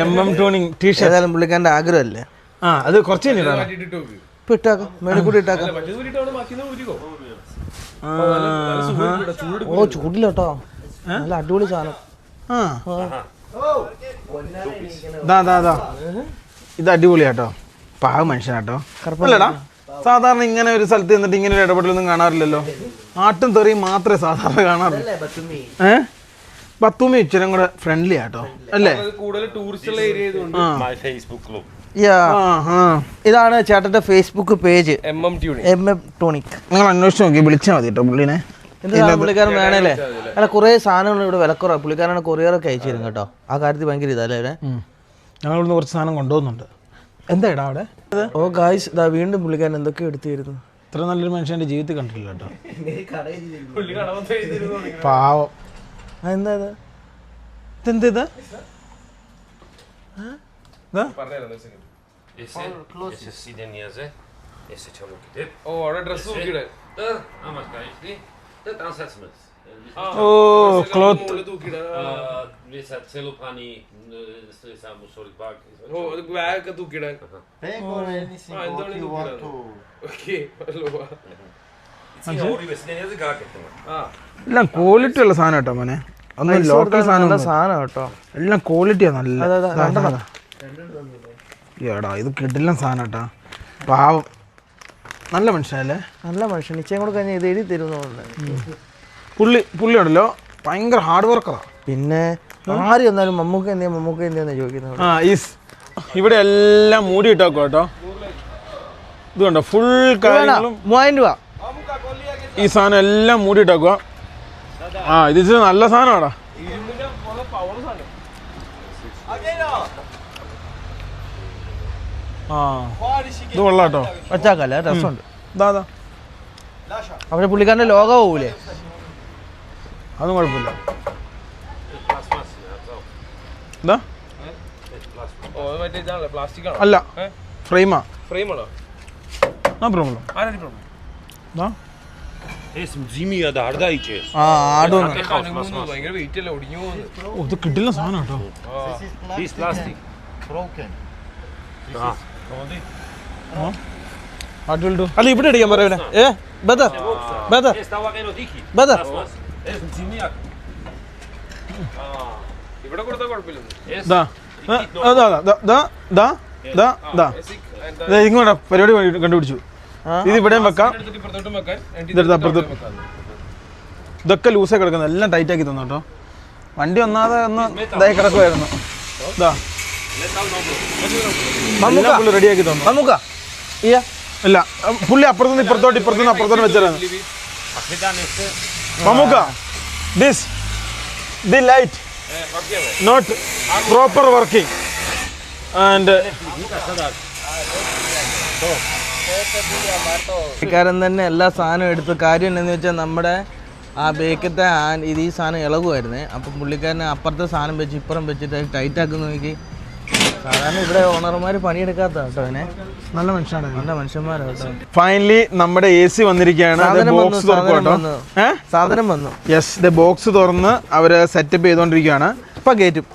A: MM tuning T shirt
B: പുള്ളിക്കാരൻ്റെ ആഗ്രഹമല്ലേ?
A: അത് കുറച്ച്
B: ഇട്ടാക്കാം, മേളിൽ കൂടി ഇട്ടാക്കാം. ഓ ചൂടില്ല കേട്ടോ, നല്ല അടിപൊളി സാധനം.
A: ഇത് അടിപൊളിയാട്ടോ. പാവ മനുഷ്യനാട്ടോ. അല്ലടാ, സാധാരണ ഇങ്ങനെ ഒരു സ്ഥലത്ത് നിന്നിട്ട് ഇങ്ങനെ ഒരു ഇടപെടലൊന്നും കാണാറില്ലല്ലോ. ആട്ടും തെറിയും മാത്രമേ സാധാരണ കാണാറുള്ളൂ. ബത്തൂമി ഇച്ചിരി കൂടെ ഫ്രണ്ട്ലി ആട്ടോ അല്ലേ?
B: ഇതാണ് ചേട്ടന്റെ ഫേസ്ബുക്ക് പേജ്, MM ടോണിക്.
A: നിങ്ങൾ അന്വേഷിച്ച് നോക്കി വിളിച്ചാൽ മതി കേട്ടോ പുള്ളിനെ.
B: പുള്ളിക്കാരൻ വേണല്ലേ? അല്ല, കുറേ സാധനങ്ങൾ ഇവിടെ വിലക്കുറവാണ്. പുള്ളിക്കാരാണ് കൊറിയറൊക്കെ അയച്ചു തരും കേട്ടോ. ആ കാര്യത്തിൽ ഭയങ്കര ഇതല്ലേ?
A: ഞങ്ങൾ ഇവിടുന്ന് കുറച്ച് സാധനം കൊണ്ടുപോകുന്നുണ്ട്. എന്താ ഇടാ അവിടെ?
B: ഓ ഗായ്സ്, ഇതാ വീണ്ടും പുള്ളിക്കാരൻ എന്തൊക്കെ എടുത്തിരുന്നു.
A: ഇത്ര നല്ലൊരു മനുഷ്യൻ്റെ ജീവിതത്തിൽ കണ്ടിട്ടില്ല കേട്ടോ. പാവം.
B: എന്താ ഇത്?
A: ഇതെന്താ ഇത്? ഓ ക്ലോത്ത്. എല്ലാം ക്വാളിറ്റി ഉള്ള സാധനം കേട്ടോ മോനെ. ഒന്നും ലോക്കൽ സാധനം
B: കേട്ടോ.
A: എല്ലാം ക്വാളിറ്റിയാ. നല്ല ഏടാ, ഇത് കിട്ടില്ല സാധനം കേട്ടാ. പാവം, നല്ല മനുഷ്യനല്ലേ?
B: നല്ല മനുഷ്യൻ. നിശ്ചയം കൂടെ കഴിഞ്ഞാൽ ഇത് എഴുതി തരുന്നുണ്ട്.
A: പുള്ളി ഉണ്ടല്ലോ ഭയങ്കര ഹാർഡ് വർക്കറാ.
B: പിന്നെ ആര് ചെന്നാലും മമ്മൂക്ക എന്തിയാ ചോദിക്കുന്നത്.
A: ഇവിടെ എല്ലാം മൂടി ഇട്ടേക്കോ കേട്ടോ. ഇത് കണ്ടോ, ഫുൾ കാര്യങ്ങളും
B: 3000 രൂപ.
A: ഈ സാധനം എല്ലാം മൂടി ഇട്ടേക്കുക. ഇത് ഇച്ചിരി നല്ല സാധനമാടാ. ഇത് കൊള്ളാട്ടോ.
B: വെച്ചാക്കല്ലേ, രസമുണ്ട്.
A: ദാദാ
B: അവിടെ പുള്ളിക്കാരൻ്റെ ലോഗോ പോകൂലേ?
A: അതൊന്നും കുഴപ്പമില്ല. എന്താ? അല്ല, ഫ്രെയിമാ. പ്രോബ്ലം. ഇത് കിട്ടില്ല സാധനം കേട്ടോ.
B: അല്ല, ഇവിടെ അടിക്കാൻ പറയണേ.
C: ഇവിടെ കൊടുത്താൽ കുഴപ്പമില്ല.
A: ഇങ്ങോട്ടാ പരിപാടി കണ്ടുപിടിച്ചു. ഇത് ഇവിടെയും വെക്കാം,
C: ഇപ്പുറത്തോട്ടും വെക്കാൻ,
A: ഇതെടുത്ത് അപ്പുറത്ത്. ഇതൊക്കെ ലൂസായി കിടക്കുന്നത്, എല്ലാം ടൈറ്റ് ആക്കി തന്നു കേട്ടോ. വണ്ടി ഒന്നാതെ ഒന്ന് ഇതായി കിടക്കുമായിരുന്നു. ഇതാ റെഡി ആക്കി തന്നു. ഇല്ല, പുള്ളി അപ്പുറത്തുനിന്ന് ഇപ്പുറത്തോട്ട് ഇപ്പുറത്തുനിന്ന് അപ്പുറത്തോട്ട് വെച്ചിരുന്നു. Mammukka, the light not proper working and
B: പുള്ളിക്കാരൻ തന്നെ എല്ലാ സാധനവും എടുത്ത്. കാര്യം എന്താണെന്ന് വെച്ചാൽ നമ്മുടെ ആ ബേക്കത്തെ ഇത് ഈ സാധനം ഇളകുമായിരുന്നേ. അപ്പം പുള്ളിക്കാരനെ അപ്പുറത്തെ സാധനം വെച്ച് ഇപ്പുറം വെച്ചിട്ട് ടൈറ്റ് ആക്കുന്ന നോക്കി. സാധാരണ ഇവിടെ ഓണർമാർ പണിയെടുക്കാത്ത കേട്ടോ. അതിനെ
A: നല്ല മനുഷ്യനാണ്,
B: നല്ല മനുഷ്യന്മാരാണ് കേട്ടോ.
A: ഫൈനലി നമ്മുടെ AC വന്നിരിക്കുകയാണ്.
B: സാധനം വന്നു.
A: യെസ്, ബോക്സ് തുറന്ന് അവര് സെറ്റപ്പ് ചെയ്തോണ്ടിരിക്കുകയാണ്.
B: ഇപ്പൊ കയറ്റും.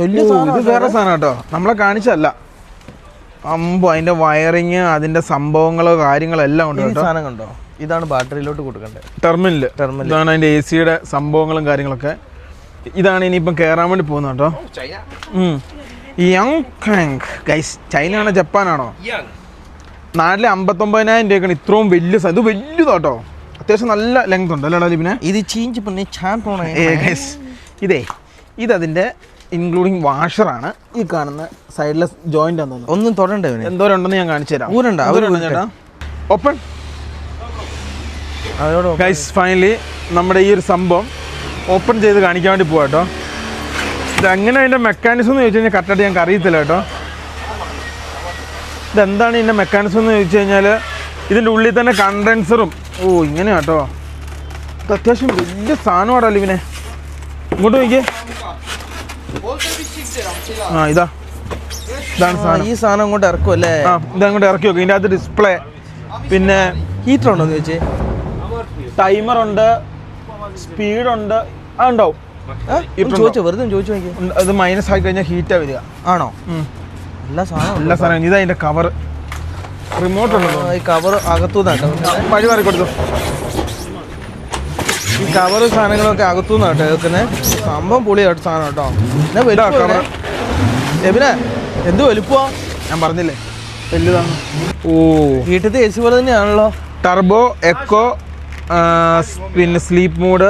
A: വലിയ ഇത് വേറെ സാധനം കേട്ടോ, നമ്മളെ കാണിച്ചല്ല. അതിന്റെ വയറിങ്, അതിന്റെ സംഭവങ്ങളോ കാര്യങ്ങളെല്ലാം ഉണ്ട് കേട്ടോ.
B: സാധനം കണ്ടോ, ഇതാണ് ബാറ്ററിയിലോട്ട് കൊടുക്കേണ്ടത്.
A: ടെർമിനൽ ഇതാണ് അതിന്റെ AC-യുടെ സംഭവങ്ങളും കാര്യങ്ങളൊക്കെ. ഇതാണ് ഇനിയിപ്പം കയറാൻ വേണ്ടി പോകുന്നത് കേട്ടോ. ഗൈസ്, ചൈനയാണോ ജപ്പാനാണോ? നാട്ടിലെ 59,000 രൂപയ്ക്കാണ് ഇത്രയും വലിയ ഇത് വലുതാട്ടോ. അത്യാവശ്യം നല്ല ലെങ്ത് ഉണ്ട് അല്ലേടാ ലിബിനെ?
B: ഇത് ചേഞ്ച് പണി
A: ഇതേ ഇതതിൻ്റെ ഇൻക്ലൂഡിങ് വാഷറാണ്. ഈ കാണുന്ന സൈഡിലെ ജോയിന്റ് ആണെന്ന് തോന്നുന്നു.
B: ഒന്നും തൊടണ്ടേ?
A: എന്തോരം ഉണ്ടെന്ന് ഞാൻ കാണിച്ചു തരാം.
B: ഊരുണ്ടോ
A: ചേട്ടാ? ഓപ്പൺ. ഗൈസ്, ഫൈനലി നമ്മുടെ ഈ ഒരു സംഭവം ഓപ്പൺ ചെയ്ത് കാണിക്കാൻ വേണ്ടി പോവാം കേട്ടോ. ഇതെങ്ങനെ അതിൻ്റെ മെക്കാനിസം എന്ന് ചോദിച്ചു കഴിഞ്ഞാൽ കറക്റ്റായിട്ട് ഞങ്ങൾക്ക് അറിയത്തില്ല കേട്ടോ. ഇതെന്താണ് ഇതിൻ്റെ മെക്കാനിസം എന്ന് ചോദിച്ചു കഴിഞ്ഞാൽ ഇതിൻ്റെ ഉള്ളിൽ തന്നെ കണ്ടൻസറും ഇങ്ങനെ കേട്ടോ. ഇത് അത്യാവശ്യം വലിയ സാധനമാണല്ലോ ഇവനെ. ഇങ്ങോട്ട് നോക്കിയേ. ഇതാണ് സാധനം.
B: ഈ സാധനം അങ്ങോട്ട് ഇറക്കും അല്ലേ?
A: ഇതങ്ങോട്ട് ഇറക്കി വെക്കും. ഇതിൻ്റെ അകത്ത് ഡിസ്പ്ലേ, പിന്നെ
B: ഹീറ്റർ ഉണ്ടോ എന്ന് ചോദിച്ചേ.
A: ടൈമറുണ്ട്, സ്പീഡുണ്ട്. ഉണ്ടാവും.
B: വെറുതെ ചോദിച്ചു നോക്കി.
A: അത് മൈനസ് ആയി കഴിഞ്ഞാൽ ഹീറ്റാ വരിക.
B: ആണോ? എല്ലാ സാധനം.
A: ഇതാ അതിന്റെ കവർ. റിമോട്ട് ഉണ്ടല്ലോ.
B: ഈ കവർ അകത്തുനിന്നാട്ടോ
A: വഴി മാറി കൊടുത്തു.
B: ഈ കവർ സാധനങ്ങളൊക്കെ അകത്തുനിന്നാട്ടോ കേൾക്കുന്നത്. സംഭവം പൊളിയായിട്ട് സാധനം കേട്ടോ. എബിനെ എന്ത് വലുപ്പമാ?
A: ഞാൻ പറഞ്ഞില്ലേ വലുതാണ്.
B: വീട്ടിലത്തെ AC പോലെ തന്നെയാണല്ലോ.
A: ടർബോ, എക്കോ, പിന്നെ സ്ലീപ്പ് മോഡ്,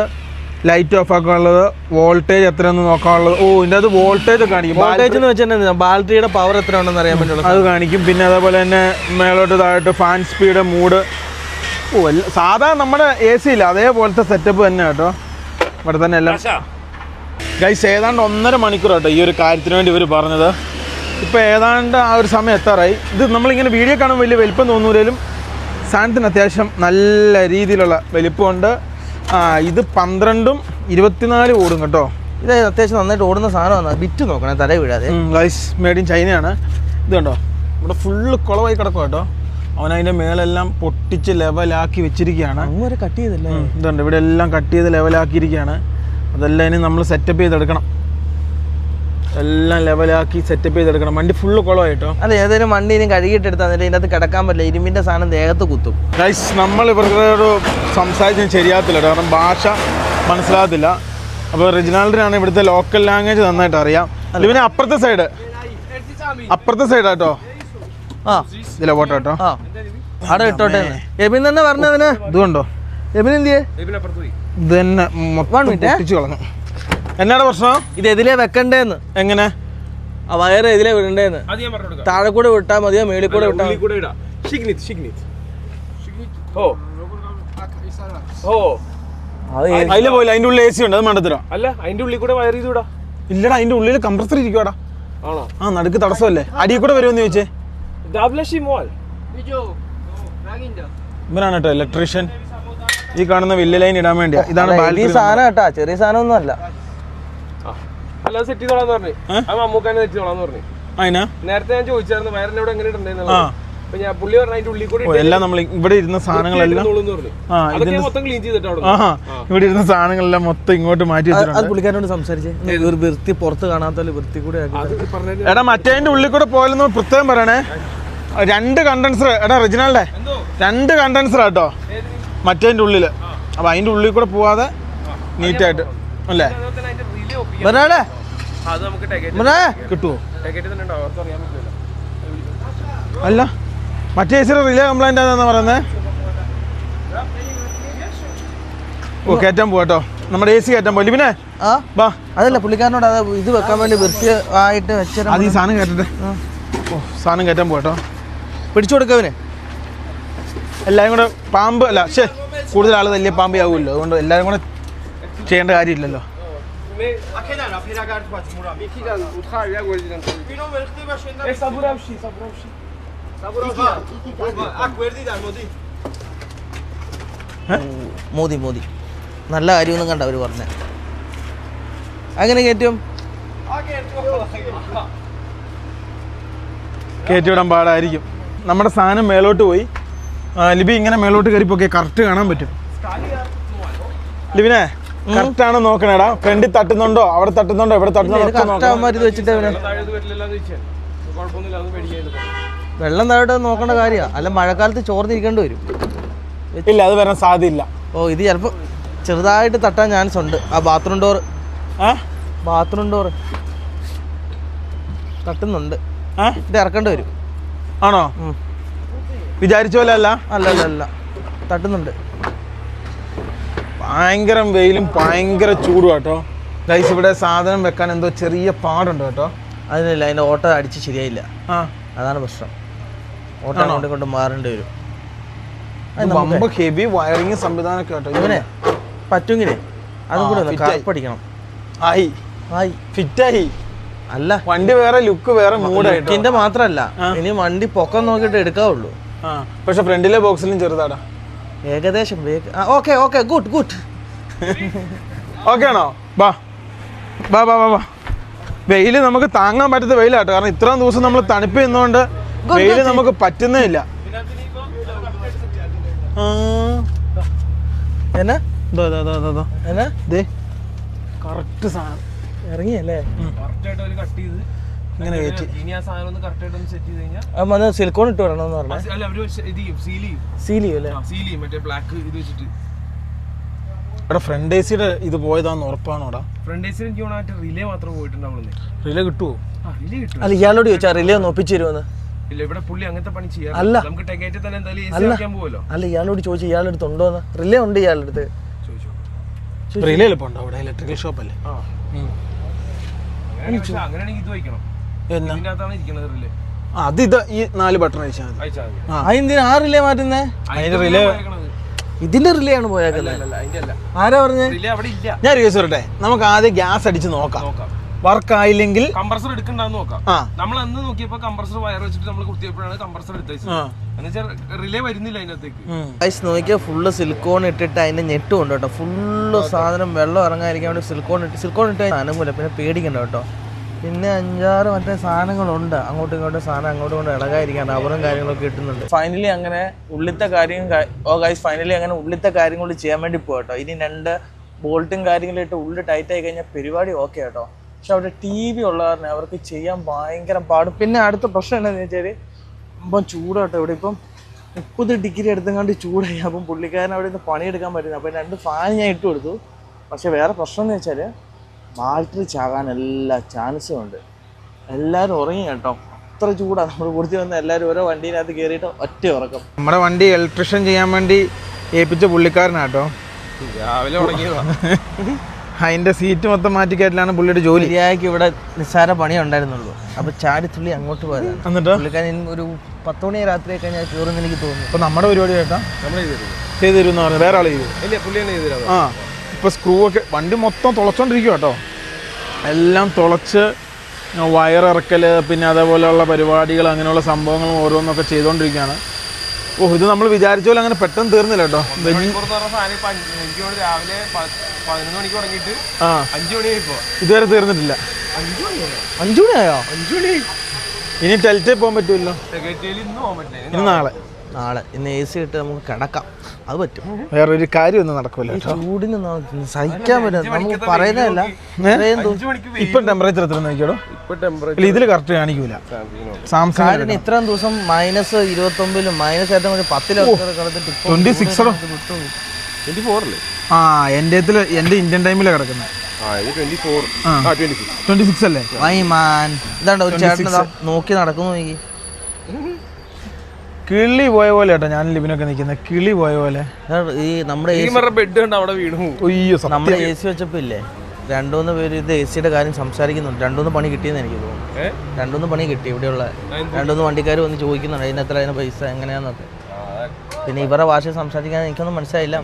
A: ലൈറ്റ് ഓഫ് ആക്കാനുള്ളത്, വോൾട്ടേജ് എത്രയെന്ന് നോക്കാനുള്ളത്. ഇതിൻ്റെ അത് വോൾട്ടേജ് കാണിക്കും.
B: വോൾട്ടേജ് എന്ന് വെച്ചാൽ ബാറ്ററിയുടെ പവർ എത്ര ഉണ്ടെന്ന് അറിയാൻ പറ്റുള്ളൂ.
A: അത് കാണിക്കും. പിന്നെ അതേപോലെ തന്നെ മേലോട്ട് താഴോട്ട് ഫാൻ സ്പീഡ്, മൂഡ്. സാധാരണ നമ്മുടെ AC ഇല്ല അതേപോലത്തെ സെറ്റപ്പ് തന്നെ കേട്ടോ. ഇവിടെ തന്നെ എല്ലാം. ഗൈസ്, ഏതാണ്ട് 1.5 മണിക്കൂർ കേട്ടോ ഈ ഒരു കാര്യത്തിന് വേണ്ടി ഇവർ പറഞ്ഞത്. ഇപ്പോൾ ഏതാണ്ട് ആ ഒരു സമയം എത്താറായി. ഇത് നമ്മളിങ്ങനെ വീഡിയോ കാണുമ്പോൾ വലിയ വലിപ്പം തോന്നൂലും സാധനത്തിന് അത്യാവശ്യം നല്ല രീതിയിലുള്ള വലിപ്പമുണ്ട്. ഇത് 12ഉം 24 ഓടും കേട്ടോ.
B: ഇത് അത്യാവശ്യം നന്നായിട്ട് ഓടുന്ന സാധനമാണ്. ബിറ്റ് നോക്കണേ, തല വീഴാതെ.
A: ഗൈസ്, മെയ്ഡ് ഇൻ ചൈനയാണ്. ഇത് കണ്ടോ, ഇവിടെ ഫുള്ള് കുളമായി കിടക്കും കേട്ടോ. അവനതിൻ്റെ മേലെല്ലാം പൊട്ടിച്ച് ലെവലാക്കി വെച്ചിരിക്കുകയാണ്.
B: അങ്ങനെ കട്ട് ചെയ്തല്ലേ?
A: ഇതുണ്ട്, ഇവിടെ എല്ലാം കട്ട് ചെയ്ത് ലെവലാക്കിയിരിക്കുകയാണ്. അതെല്ലാം ഇനി നമ്മൾ സെറ്റപ്പ് ചെയ്തെടുക്കണം. എല്ലാം ലെവലാക്കി സെറ്റപ്പ് ചെയ്തെടുക്കണം. വണ്ടി ഫുള്ള് കുളമായിട്ടോ.
B: അതെ, ഏതെങ്കിലും വണ്ടി ഇനി കഴുകിയിട്ടെടുത്താൽ ഇതിൻ്റെ അകത്ത് കിടക്കാൻ പറ്റില്ല. ഇരുമ്പിൻ്റെ സാധനം ദേഹത്ത് കുത്തും.
A: ഗൈസ്, നമ്മൾ ഇവരോട് സംസാരിച്ചാൽ ശരിയാകത്തില്ല, കാരണം ഭാഷ മനസ്സിലാകത്തില്ല. അപ്പോൾ റിജിനാൾഡിനാണ് ഇവിടുത്തെ ലോക്കൽ ലാംഗ്വേജ് നന്നായിട്ട് അറിയാം. ഇവന് അപ്പുറത്തെ സൈഡാട്ടോ. ഇതിലെ പോട്ടോ കേട്ടോ.
B: അവിടെ ഇട്ടോട്ടെ. എബിൻ തന്നെ പറഞ്ഞതിന്
A: ഇതുകൊണ്ടോ?
B: എബിൻ എന്തിയെ?
A: ഇത് തന്നെ പൊട്ടിച്ചു കളഞ്ഞു. എന്നാണ് പ്രശ്നം?
B: ഇത് എതിലേ വെക്കണ്ടേന്ന്?
A: എങ്ങനെ?
B: ആ വയറ് എതിലേ വിടണ്ടേന്ന്? താഴെ കൂടെ വിട്ടാ മതിയോ മേളിൽ കൂടെ വിട്ടാ?
A: അതില് പോയില്ല. അതിന്റെ ഉള്ളിൽ AC ഉണ്ട്, അത് മണ്ടത്തരം.
C: അല്ല, അതിന്റെ ഉള്ളിൽ കൂടെ വയർ ചെയ്തുവിടാ.
A: ഇല്ലടാ, അതിന്റെ ഉള്ളിൽ കംപ്രസർ ഇരിക്കുവാടാ. നടുക്ക് തടസ്സമല്ലേ? അടി കൂടെ വരുമെന്ന് ചോദിച്ചേ. ഇവനാണ് കേട്ടോ ഇലക്ട്രീഷ്യൻ. ഈ കാണുന്ന വലിയ ലൈൻ ഇടാൻ വേണ്ടിയാ. ഇതാണ്
B: സാധനം കേട്ടാ, ചെറിയ സാധനം ഒന്നും അല്ല.
C: അല്ലാതെ സെറ്റ് ചെയ്തോളാന്ന് പറഞ്ഞു. അത് മമ്മൂക്കാനെ സെറ്റ് ചെയ്തോളാന്ന് പറഞ്ഞു.
A: അതിനാ
C: നേരത്തെ ഞാൻ ചോദിച്ചായിരുന്നു വയറിന്റെ അവിടെ എങ്ങനെ ഉണ്ടെന്നുള്ളത്. പുള്ളി പറഞ്ഞു അതിന്റെ ഉള്ളിൽ കൂടെ
A: എല്ലാം നമ്മൾ ഇവിടെ ഇരുന്ന സാധനങ്ങളെല്ലാം
C: മൊത്തം ക്ലീൻ ചെയ്തിട്ടോ.
A: ഇവിടെ ഇരുന്ന സാധനങ്ങളെല്ലാം മൊത്തം ഇങ്ങോട്ട് മാറ്റി വെച്ചിട്ടുണ്ട്.
B: പുള്ളിക്കാരോട് സംസാരിച്ചേ, വൃത്തി പുറത്ത് കാണാത്ത വൃത്തി കൂടെ.
A: എടാ, മറ്റേതിന്റെ ഉള്ളിൽ കൂടെ പോയാലെന്ന് പ്രത്യേകം പറയണേ. 2 കണ്ടൻസർ. എടാ റിജിനാൾഡേ, 2 കണ്ടൻസർ കേട്ടോ മറ്റേതിന്റെ ഉള്ളില്. അപ്പൊ അതിന്റെ ഉള്ളിൽ കൂടെ പോവാതെ നീറ്റായിട്ട് അല്ലേ?
C: അത് നമുക്ക്
A: കിട്ടുമോ?
C: ടിക്കറ്റ് തന്നെ ഉണ്ടാവും, അവർക്ക് അറിയാൻ പറ്റില്ല.
A: അല്ല മറ്റേ എ സിയുടെ റിലേ കംപ്ലൈൻ്റ് ആണെന്നാ പറയുന്നത്. ഓ കയറ്റാൻ പോവാട്ടോ, നമ്മുടെ എ സി കയറ്റാൻ പോലെ. പിന്നെ ബാ
B: അതല്ല പുള്ളിക്കാരനോട് അത് ഇത് വെക്കാൻ വേണ്ടി വൃത്തിയായിട്ട് വെച്ചാൽ
A: അത് ഈ സാധനം കയറ്റട്ടെ. ഓ സാധനം കയറ്റാൻ പോവാട്ടോ,
B: പിടിച്ചു കൊടുക്കവന്.
A: എല്ലാവരും കൂടെ പാമ്പ് അല്ല ശേ കൂടുതൽ ആൾ വലിയ പാമ്പ് ആവുമല്ലോ, അതുകൊണ്ട് എല്ലാവരും കൂടെ ചെയ്യേണ്ട കാര്യമില്ലല്ലോ.
B: മോദി മോദി നല്ല കാര്യമൊന്നും കണ്ട അവർ പറഞ്ഞ അങ്ങനെ കയറ്റും
A: കയറ്റിവിടാൻ പാടായിരിക്കും. നമ്മുടെ സാധനം മേലോട്ട് പോയി. ലിബി ഇങ്ങനെ മേലോട്ട് കയറിപ്പോക്കെ കറക്റ്റ് കാണാൻ പറ്റും. ലിബിനെ കറക്റ്റ് ആണോ നോക്കണേടാ, ഫ്രണ്ടിൽ തട്ടുന്നുണ്ടോ, അവിടെ തട്ടുന്നുണ്ടോ, ഇവിടെ തട്ടുന്നുണ്ടോ
B: വെച്ചിട്ട് വെള്ളം താഴോട്ട് നോക്കേണ്ട കാര്യമാണ്. അല്ല മഴക്കാലത്ത് ചോർന്നിരിക്കേണ്ടി വരും.
A: ഇല്ല അത് വരാൻ സാധ്യതയില്ല.
B: ഓ ഇത് ചിലപ്പോൾ ചെറുതായിട്ട് തട്ടാൻ ചാൻസ് ഉണ്ട്. ആ ബാത്റൂം ഡോർ തട്ടുന്നുണ്ട്. ഇത് ഇറക്കേണ്ടി വരും.
A: ആണോ? വിചാരിച്ച പോലെ അല്ല.
B: അല്ല തട്ടുന്നുണ്ട്.
A: ഭയങ്കര വെയിലും ഭയങ്കര ചൂടും കേട്ടോ ഗൈസ്. ഇവിടെ സാധനം വെക്കാൻ എന്തോ ചെറിയ പാടുണ്ട് കേട്ടോ.
B: അതിനില്ല, അതിൻ്റെ ഓട്ട അടിച്ച് ശരിയായില്ല. അതാണ് പ്രശ്നം. ഓട്ട കൊണ്ട് മാറേണ്ടി വരും.
A: ഹെവി വയറിങ് സംവിധാനമൊക്കെ കേട്ടോ.
B: ഇവനെ പറ്റുമെങ്കിലേ അതും കൂടെ പഠിക്കണം.
A: ഫിറ്റായി
B: അല്ല
A: വണ്ടി വേറെ ലുക്ക് വേറെ മൂഡായിട്ട്.
B: ഇതിന്റെ മാത്രല്ല, ഇനി വണ്ടി പൊക്കം നോക്കിയിട്ട് എടുക്കാവുള്ളൂ.
A: പക്ഷെ ഫ്രണ്ടിലെ ബോക്സിലും ചെറുതാടാ
B: ഏകദേശം. ഓക്കെ ഗുഡ്
A: ഓക്കെ ആണോ? ബാ ബാ ബാ ബാ വെയില് നമുക്ക് താങ്ങാൻ പറ്റാത്ത വെയിലാട്ടോ. കാരണം ഇത്രയും ദിവസം നമ്മൾ തണുപ്പ് നിന്നുകൊണ്ട് വെയില് നമുക്ക് പറ്റുന്നേ ഇല്ല. കറക്റ്റ് സാധനം
B: ഇറങ്ങിയല്ലേ?
A: ഇങ്ങനെ കയറ്റി
B: സിലിക്കോൺ ഇട്ട് വരണമെന്ന് പറഞ്ഞു.
A: ഇവിടെ ഫ്രണ്ട് എ സിയുടെ ഇത് പോയതാന്ന് ഉറപ്പാണോടാ?
C: ഫ്രണ്ട് എ സി റിലേ മാത്രം പോയിട്ടുണ്ടാവുള്ളൂ.
A: റിലേ കിട്ടുമോ?
B: അല്ല ഇയാളോട് ചോദിച്ചാ റിലേ ഒന്ന് ഒപ്പിച്ചു തരുമെന്ന്.
C: ഇല്ല ഇവിടെ പുള്ളി അങ്ങനത്തെ പണി ചെയ്യാം.
B: അല്ല
C: നമുക്ക് ടിക്കറ്റ് തന്നെ എന്തായാലും പോവല്ലോ.
B: അല്ല ഇയാളോട് ചോദിച്ചു ഇയാളുടെ അടുത്ത് ഉണ്ടോന്ന്. റിലേ ഉണ്ട് ഇയാളുടെ അടുത്ത്.
A: റിലേ എളുപ്പമുണ്ടോ അവിടെ? ഇലക്ട്രിക്കൽ ഷോപ്പ് അല്ലേ?
C: അങ്ങനെയാണെങ്കിൽ ഇത് വയ്ക്കണം. ഇതിനകത്താണ് ഇരിക്കുന്നത് റിലേ.
A: അത് ഇത് ഈ 4 ബട്ടൺ അയച്ചാൽ
B: അതിന് ആ റിലേ മാറ്റുന്നേ.
A: റിലേ
B: ഇതിന്റെ റിലേ ആണ് പോയേക്കുന്നത്. ആരാ പറഞ്ഞേ?
A: ഞാൻ റിവേഴ്സ് പറയട്ടെ. നമുക്ക് ആദ്യം ഗ്യാസ് അടിച്ച് നോക്കാം. വർക്ക് ആയില്ലെങ്കിൽ
C: കംപ്രസർ എടുക്കണ്ടെന്ന് നോക്കാം. നമ്മൾ അന്ന് നോക്കിയപ്പോ കംപ്രസർ വയർ വെച്ചിട്ട് നമ്മൾ കുത്തിയപ്പോഴാണ് കംപ്രസർ എടുത്തത്. റിലേ വരുന്നില്ല അതിനകത്തേക്ക്.
B: നോക്കിയാൽ ഫുള്ള് സിലിക്കോൺ ഇട്ടിട്ട് അതിന്റെ ഞെട്ടും ഉണ്ട് കേട്ടോ. ഫുള്ള് സാധനം വെള്ളം ഇറങ്ങാതിരിക്കാൻ വേണ്ടി സിലിക്കോൺ ഇട്ട് അനുകൂലം. പിന്നെ പേടിക്കണ്ട കേട്ടോ. പിന്നെ 5-6 മറ്റേ സാധനങ്ങളുണ്ട് അങ്ങോട്ടും ഇങ്ങോട്ടും. സാധനം അങ്ങോട്ടും ഇങ്ങോട്ടും ഇളകാതിരിക്കാൻ റബ്ബറും കാര്യങ്ങളൊക്കെ കിട്ടുന്നുണ്ട്. ഫൈനലി അങ്ങനെ ഉള്ളിലത്തെ കാര്യങ്ങൾ ചെയ്യാൻ വേണ്ടി പോകട്ടോ. ഇനി 2 ബോൾട്ടും കാര്യങ്ങളിട്ട് ഉള്ളിൽ ടൈറ്റ് ആയി കഴിഞ്ഞാൽ പരിപാടി ഓക്കെ കേട്ടോ. പക്ഷെ അവിടെ TV ഉള്ള കാരണം അവർക്ക് ചെയ്യാൻ ഭയങ്കര പാടും. പിന്നെ അടുത്ത പ്രശ്നം എന്താണെന്ന് വെച്ചാൽ ഇപ്പം ചൂടാട്ടോ. ഇവിടെ ഇപ്പം 30 ഡിഗ്രി എടുത്തങ്ങാണ്ട് ചൂടായി. അപ്പം പുള്ളിക്കാരൻ അവിടെ നിന്ന് പണിയെടുക്കാൻ പറ്റുന്നത്. അപ്പം 2 ഫാൻ ഞാൻ ഇട്ട് കൊടുത്തു. പക്ഷെ വേറെ പ്രശ്നം എന്ന് വെച്ചാൽ ബാറ്ററി ചാകാൻ എല്ലാ ചാൻസും ഉണ്ട്. എല്ലാവരും ഉറങ്ങി കേട്ടോ. അത്ര ചൂടാണ്. നമ്മൾ കൊടുത്തി വന്ന എല്ലാവരും ഓരോ വണ്ടീനകത്ത് കയറിയിട്ട് ഒറ്റ ഉറക്കം.
A: നമ്മുടെ വണ്ടി ഇലക്ട്രീഷ്യൻ ചെയ്യാൻ വേണ്ടി ഏൽപ്പിച്ച പുള്ളിക്കാരനാട്ടോ.
C: രാവിലെ ഉറങ്ങിയതാണ്.
A: അതിന്റെ സീറ്റ് മൊത്തം മാറ്റിക്കയറ്റിലാണ് പുള്ളിയുടെ ജോലി.
B: ശരിയാക്കി ഇവിടെ നിസ്സാര പണി ഉണ്ടായിരുന്നുള്ളൂ. അപ്പൊ ചാടിത്തുള്ളി അങ്ങോട്ട് പോയതാണ്.
A: എന്നിട്ട്
B: പുള്ളിക്കാരൻ ഒരു 10 മണി രാത്രി കഴിഞ്ഞാൽ കയറുമെന്ന് എനിക്ക് തോന്നുന്നു.
A: അപ്പൊ നമ്മുടെ പരിപാടി കേട്ടാ ചെയ്തു തരും എന്ന് പറഞ്ഞു. വേറെ ആൾ ചെയ്തു. ഇപ്പൊ സ്ക്രൂ ഒക്കെ വണ്ടി മൊത്തം തുളച്ചോണ്ടിരിക്കും കേട്ടോ. എല്ലാം തുളച്ച് വയറിറക്കല് പിന്നെ അതേപോലെയുള്ള പരിപാടികൾ അങ്ങനെയുള്ള സംഭവങ്ങളും ഓരോന്നൊക്കെ ചെയ്തുകൊണ്ടിരിക്കുകയാണ്. ഇത് നമ്മൾ വിചാരിച്ച പോലെ അങ്ങനെ പെട്ടെന്ന് തീർന്നില്ല കേട്ടോ. ഇതുവരെ തീർന്നിട്ടില്ല.
B: 5 മണിയായോ?
A: ഇനി ടെൽറ്റേ പോകാൻ പറ്റുമല്ലോ. ഇന്ന് നാളെ
B: ഇന്ന് AC ഇട്ട് നമുക്ക് കിടക്കാം. അത് പറ്റും.
A: വേറൊരു കാര്യം ഒന്നും നടക്കൂല.
B: ചൂടിന് സഹിക്കാൻ പറ്റും. നമുക്ക് പറയുന്നതല്ല.
A: ഇപ്പൊ ടെമ്പറേച്ചർ എത്ര നോക്കിയോടോ? ഇതില് കറക്റ്റ് കാണിക്കൂല.
B: സാംസങ് ഇത്രയും ദിവസം -29 -10
A: 26 എന്റെ ഇന്ത്യൻ ടൈമിലാണ് കിടക്കുന്നത്. 26 അല്ലേ?
B: ഇതാണ്ടോ ഒരു ചേട്ടൻ നോക്കി നടക്കുന്നു. നോക്കി
A: കിളി പോയ പോലെ കേട്ടോ ഞാൻ ലിബിനൊക്കെ നിൽക്കുന്നത്, കിളി പോയ പോലെ.
B: ഈ നമ്മുടെ
C: ബെഡ് കണ്ട് അവിടെ വീണു.
B: നമ്മുടെ AC വെച്ചപ്പോ ഇല്ലേ 2-3 പേര് ഇത് AC-യുടെ കാര്യം സംസാരിക്കുന്നുണ്ട്. 2-3 പണി കിട്ടിയെന്ന് എനിക്ക് തോന്നുന്നു. 2-3 പണി കിട്ടി. ഇവിടെയുള്ള 2-3 വണ്ടിക്കാർ വന്ന് ചോദിക്കുന്നുണ്ട് അതിന് പൈസ എങ്ങനെയാന്നൊക്കെ. പിന്നെ ഇവരുടെ ഭാഷ സംസാരിക്കാൻ എനിക്കൊന്നും മനസ്സിലായില്ല.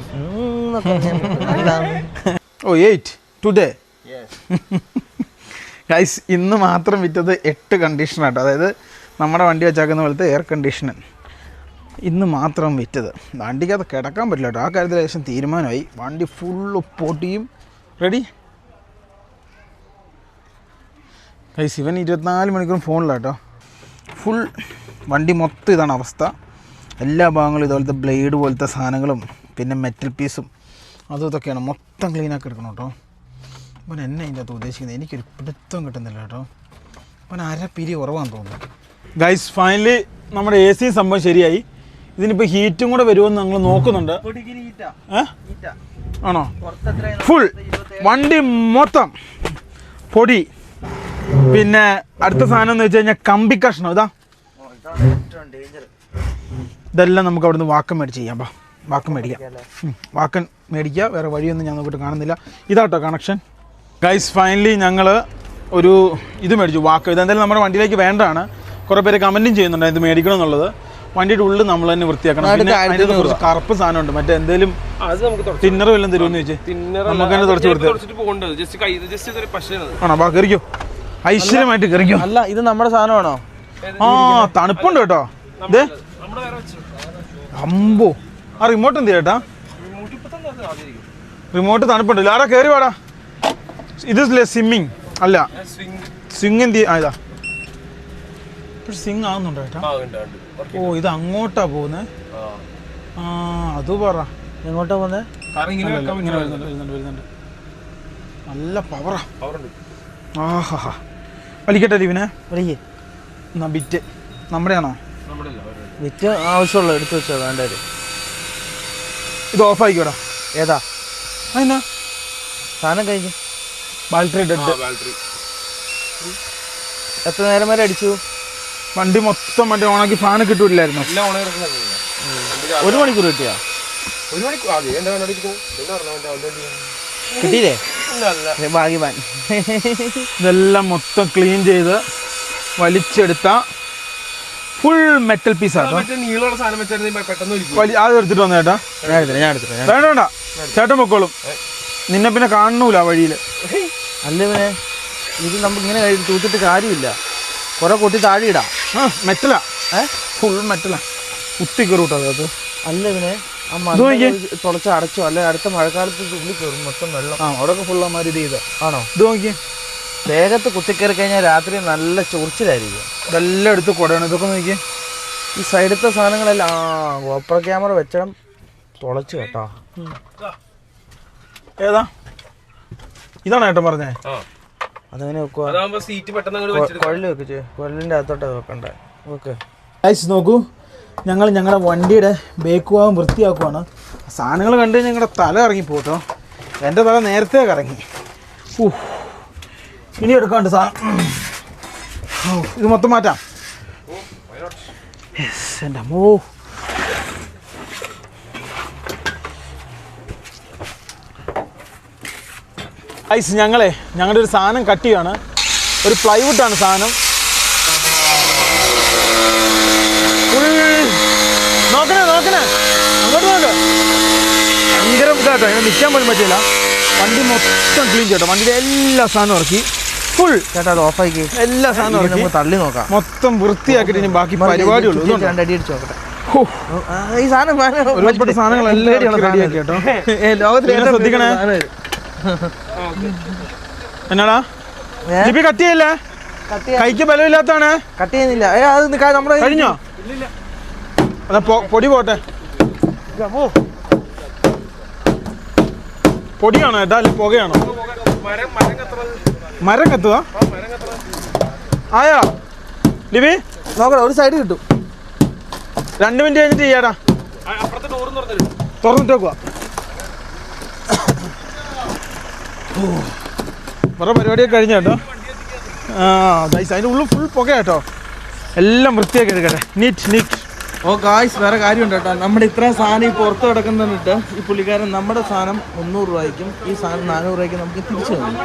A: ടുഡേ ഗൈസ് ഇന്ന് മാത്രം വിറ്റത് 8 കണ്ടീഷനാട്ടോ. അതായത് നമ്മുടെ വണ്ടി വെച്ചാക്കുന്ന പോലത്തെ എയർ കണ്ടീഷണർ ഇന്ന് മാത്രം വിറ്റത്. വണ്ടിക്കകത്ത് കിടക്കാൻ പറ്റില്ല കേട്ടോ. ആ കാര്യത്തിൽ ഏകദേശം തീരുമാനമായി. വണ്ടി ഫുള്ള് പൊട്ടിയും റെഡി. ഗൈസ് ഇവൻ 24 മണിക്കൂറും ഫോണിലാട്ടോ. ഫുൾ വണ്ടി മൊത്തം ഇതാണ് അവസ്ഥ. എല്ലാ ഭാഗങ്ങളും ഇതുപോലത്തെ ബ്ലേഡ് പോലത്തെ സാധനങ്ങളും പിന്നെ മെറ്റൽ പീസും അതും ഇതൊക്കെയാണ്. മൊത്തം ക്ലീനാക്കി എടുക്കണം കേട്ടോ. അപ്പം എന്നെ അതിൻ്റെ അകത്ത് ഉദ്ദേശിക്കുന്നത് എനിക്കൊരു പിടുത്തം കിട്ടുന്നില്ല കേട്ടോ. അപ്പം അരപ്പിരി കുറവാന്ന് തോന്നുന്നു. ഗൈസ് ഫൈനലി നമ്മുടെ AC സംഭവം ശരിയായി. ഇതിനിപ്പോൾ ഹീറ്റും കൂടെ വരുമെന്ന് ഞങ്ങൾ നോക്കുന്നുണ്ട്. ആണോ? ഫുൾ വണ്ടി മൊത്തം പൊടി. പിന്നെ അടുത്ത സാധനം എന്ന് വെച്ച് കഴിഞ്ഞാൽ കമ്പി കഷ്ണം. ഇതെല്ലാം നമുക്ക് അവിടുന്ന് വാക്കം മേടിച്ച് ചെയ്യാം. വാക്കം മേടിക്കാം. വാക്കൻ മേടിക്കുക. വേറെ വഴിയൊന്നും ഞാൻ നോക്കിയിട്ട് കാണുന്നില്ല. ഇതാട്ടോ കണക്ഷൻ. ഗൈസ് ഫൈനലി ഞങ്ങൾ ഒരു ഇത് മേടിച്ചു, വാക്കം. ഇതെന്തായാലും നമ്മുടെ വണ്ടിയിലേക്ക് വേണ്ടതാണ്. കുറേ പേര് കമൻറ്റും ചെയ്യുന്നുണ്ട് ഇത് മേടിക്കണം എന്നുള്ളത്. വണ്ടിയുടെ ഉള്ളിൽ നമ്മൾ തന്നെ വൃത്തിയാക്കണം. പിന്നെ അതിൻ്റെ കുറച്ച് കറുപ്പ് സാധനമുണ്ട്. മറ്റേ എന്തെങ്കിലും തിന്നർ വല്ലതും തരുമെന്ന് ചോദിച്ചു നമുക്ക് തന്നെ തുടച്ച് കൊടുത്തു. ആണോ? ബാ കയറിക്കോ, ഐശ്വര്യമായിട്ട് കയറിക്കോ.
B: അല്ല ഇത് നമ്മുടെ സാധനമാണോ?
A: ആ തണുപ്പുണ്ട് കേട്ടോ. ഇതേ അമ്പോ. ആ റിമോട്ട് എന്ത് ചേട്ടാ? റിമോട്ട് തണുപ്പുണ്ടല്ലോ. ആടാ കയറി വാടാ. ഇത് സ്വിമ്മിങ് അല്ല, സ്വിങ് എന്ത് ഇതാ സ്വിങ് ആവുന്നുണ്ടോ ചേട്ടാ? ഓ ഇത് അങ്ങോട്ടാ പോകുന്നേ. ആ അത് പറ
B: എങ്ങോട്ടാ പോകുന്നത്?
A: വരുന്നുണ്ട്. നല്ല പവറാ. ആഹാ വലിക്കട്ടെ ലിവിനെ. എന്നാ ബിറ്റ് നമ്മുടെയാണോ?
B: വിറ്റ് ആവശ്യമുള്ള എടുത്ത് വെച്ചോ. വേണ്ട
A: ഇത് ഓഫ് ആയിക്കോടാ.
B: ഏതാ
A: അതിനാ
B: സാധനം കഴിഞ്ഞു?
A: Battery dead.
B: എത്ര നേരം വരെ അടിച്ചു?
A: വണ്ടി മൊത്തം മറ്റേ ഓണാക്കി ഫാന് കിട്ടൂലായിരുന്നു.
B: 1 മണിക്കൂർ കിട്ടിയാ? കിട്ടിയില്ലേ? ഭാഗ്യവാൻ.
A: ഇതെല്ലാം മൊത്തം ക്ലീൻ ചെയ്ത് വലിച്ചെടുത്ത ഫുൾ മെറ്റൽ പീസാട്ടോ. അത് എടുത്തിട്ട് വന്ന ചേട്ടാ? വേണ്ട വേണ്ട ചേട്ടൻ പൊക്കോളും. നിന്നെ പിന്നെ കാണൂല വഴിയില്.
B: അല്ല പിന്നെ ഇത് നമുക്ക് ഇങ്ങനെ തൂത്തിട്ട് കാര്യമില്ല. കുറെ കൊട്ടി താഴെ ഇടാം.
A: മെറ്റലാ, ഫുൾ മെറ്റലാ. കുത്തി കയറൂട്ടോ അത്.
B: അല്ല പിന്നെ തുളച്ച് അടച്ചോ? അല്ലെ അടുത്ത മഴക്കാലത്ത് തുള്ളി കയറും മൊത്തം വെള്ളം.
A: അവിടെയൊക്കെ ഫുള്ളമാര് ഇത് ചെയ്ത
B: ആണോ?
A: ഇത് നോക്കിയേ.
B: ദേഹത്ത് കുത്തിക്കയറി കഴിഞ്ഞാൽ രാത്രി നല്ല ചൊറിച്ചിലായിരിക്കും.
A: ഇതെല്ലാം എടുത്ത് കൊടയാണ്. ഇതൊക്കെ നോക്കിയേ.
B: ഈ സൈഡത്തെ സാധനങ്ങളെല്ലാം ഗോപ്രോ ക്യാമറ വെച്ചിടം തുളച്ച് കേട്ടോ.
A: ഏതാ? ഇതാണ് ഏട്ടൻ പറഞ്ഞേ.
B: അതങ്ങനെ വെക്കുക. കുഴല് വെക്ക്. കുഴലിൻ്റെ അകത്തോട്ട് വെക്കണ്ടേ? ഓക്കെ
A: നോക്കൂ, ഞങ്ങൾ ഞങ്ങളുടെ വണ്ടിയുടെ ബേക്ക് ഭാഗം വൃത്തിയാക്കുവാണ്. സാധനങ്ങൾ കണ്ടു കഴിഞ്ഞാൽ ഞങ്ങളുടെ തല ഇറങ്ങിപ്പോട്ടോ. എൻ്റെ തല നേരത്തെ കറങ്ങി. ഇനി എടുക്കാണ്ട് സാധനം. ഇത് മൊത്തം മാറ്റാം. എൻ്റെ അമ്മോ. ഞങ്ങളുടെ ഒരു സാധനം കട്ട് ചെയ്യാണ്. ഒരു പ്ലൈവുഡാണ് സാധനം. നോക്കണേ അങ്ങോട്ട് നോക്ക്. ഭയങ്കര ഇതാട്ടോ. ഇങ്ങനെ നിൽക്കാൻ പോലും പറ്റില്ല. വണ്ടി മൊത്തം ക്ലീൻ ചെയ്യട്ടോ. വണ്ടിയുടെ എല്ലാ സാധനവും ഇറക്കി ഫുൾ.
B: ചേട്ടാ അത് ഓഫാക്കി എല്ലാ സാധനവും ഇറക്കി നമുക്ക് തള്ളി നോക്കാം.
A: മൊത്തം വൃത്തിയാക്കിയിട്ട് ഇനി ബാക്കി പരിപാടിയുള്ളൂ.
B: അടിയടിച്ച് നോക്കട്ടെ. ഈ സാധനം
A: ഒരുപാട് സാധനങ്ങളെല്ലാം റെഡിയാക്കി കേട്ടോ.
B: ലോകത്തിൽ
A: ശ്രദ്ധിക്കണേ. എന്നാടാ ജിപ്പി കട്ട് ചെയ്യല്ലേ? കൈക്ക് ബലമില്ലാത്താണ്.
B: കട്ട് ചെയ്യുന്നില്ല. നമ്മുടെ
A: കഴിഞ്ഞോ? പൊടി പോട്ടെ. പൊടിയാണോ ഏട്ടാ അല്ലെങ്കിൽ പുകയാണോ? മരം കത്തുക. ആയോ ലിബി?
B: നോക്കടാ ഒരു സൈഡ് കിട്ടും.
A: 2 മിനിറ്റ് കഴിഞ്ഞിട്ട് ചെയ്യാടാ. തുറന്നിട്ട് വെക്കുക. വേറെ പരിപാടിയൊക്കെ കഴിഞ്ഞ കേട്ടോ. ഗൈസ് അതിൻ്റെ ഉള്ളിൽ ഫുൾ പുക കേട്ടോ. എല്ലാം വൃത്തിയാക്കി എടുക്കട്ടെ. നീറ്റ്.
B: ഓ ഗായ്സ്, വേറെ കാര്യമുണ്ട് കേട്ടോ. നമ്മുടെ ഇത്രയും സാധനം ഈ പുറത്ത് കിടക്കുന്നിട്ട് ഈ പുള്ളിക്കാരൻ നമ്മുടെ സാധനം 300 രൂപയ്ക്കും ഈ സാധനം 400 രൂപയ്ക്കും നമുക്ക് തിരിച്ചു തന്നു.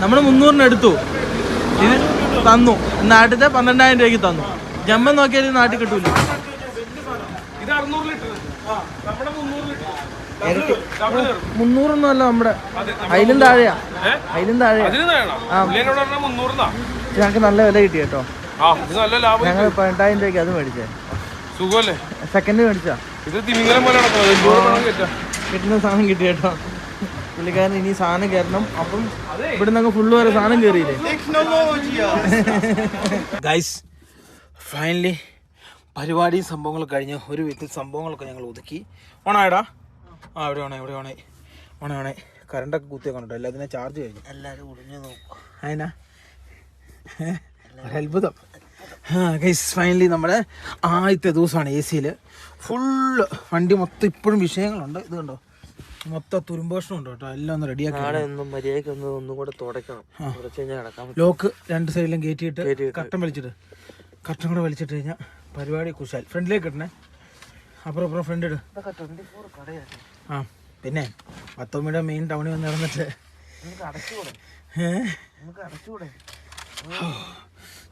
B: നമ്മൾ 300-ന് എടുത്തു, ഇത് തന്നു. നാട്ടിലത്തെ 12,000 രൂപയ്ക്ക് തന്നു. ജമ്പം നോക്കിയാൽ ഇത് നാട്ടിൽ കിട്ടൂല.
C: ഇത് 600 ലിറ്റർ, നമ്മുടെ 300 ലിറ്റർ.
B: 300 അല്ല, നമ്മുടെ അതിലും താഴെയാ. ഞങ്ങൾക്ക് നല്ല വില കിട്ടി കേട്ടോ. ഞങ്ങൾ 18,000 രൂപയ്ക്ക് അത് മേടിച്ചേ.
C: സുഖമല്ലേ?
B: സെക്കൻഡ് മേടിച്ചാ
C: ഇത് തിമിംഗലം പോലെ
B: കിട്ടുന്ന സാധനം കിട്ടി കേട്ടോ. പുള്ളിക്കാരൻ ഇനി സാധനം കയറണം. അപ്പം ഇവിടെ നിന്ന് ഫുള്ള് വരെ സാധനം കയറിയില്ലേ.
A: ഗൈസ് ഫൈനലി പരിപാടിയും സംഭവങ്ങളൊക്കെ കഴിഞ്ഞ് ഒരു വിധത്തിൽ സംഭവങ്ങളൊക്കെ ഞങ്ങൾ ഒതുക്കി. ഓണായടാ. ഇവിടെ ഓണേ കറണ്ടൊക്കെ കുത്തിയൊക്കെ കണ്ടോ. എല്ലാത്തിനെ ചാർജ് കഴിഞ്ഞു.
B: എല്ലാവരും ഒളിഞ്ഞു നോക്കും.
A: അതിനാ ഒരത്ഭുതം. ഗൈസ് ഫൈനലി നമ്മുടെ ആദ്യത്തെ ദിവസമാണ് AC ഫുള്ള്. വണ്ടി മൊത്തം ഇപ്പോഴും വിഷയങ്ങളുണ്ട്. ഇത് കണ്ടോ, മൊത്തം തുരുമ്പോഷണം ഉണ്ട് കേട്ടോ. എല്ലാം ഒന്ന് റെഡിയാക്കി.
B: മര്യാദയ്ക്ക് ഒന്നും കൂടെ തുടയ്ക്കണം.
A: ലോക്ക് 2 സൈഡിലും കയറ്റിയിട്ട് കട്ടൻ കൂടെ വലിച്ചിട്ട് കഴിഞ്ഞാൽ പരിപാടി കുശാൽ. ഫ്രണ്ടിലേക്ക് ഇടണേ. അപ്പുറം ഫ്രണ്ട് ഇട്. പിന്നെ 19 മെയിൻ ടൗണിൽ വന്ന് നടന്നിട്ട്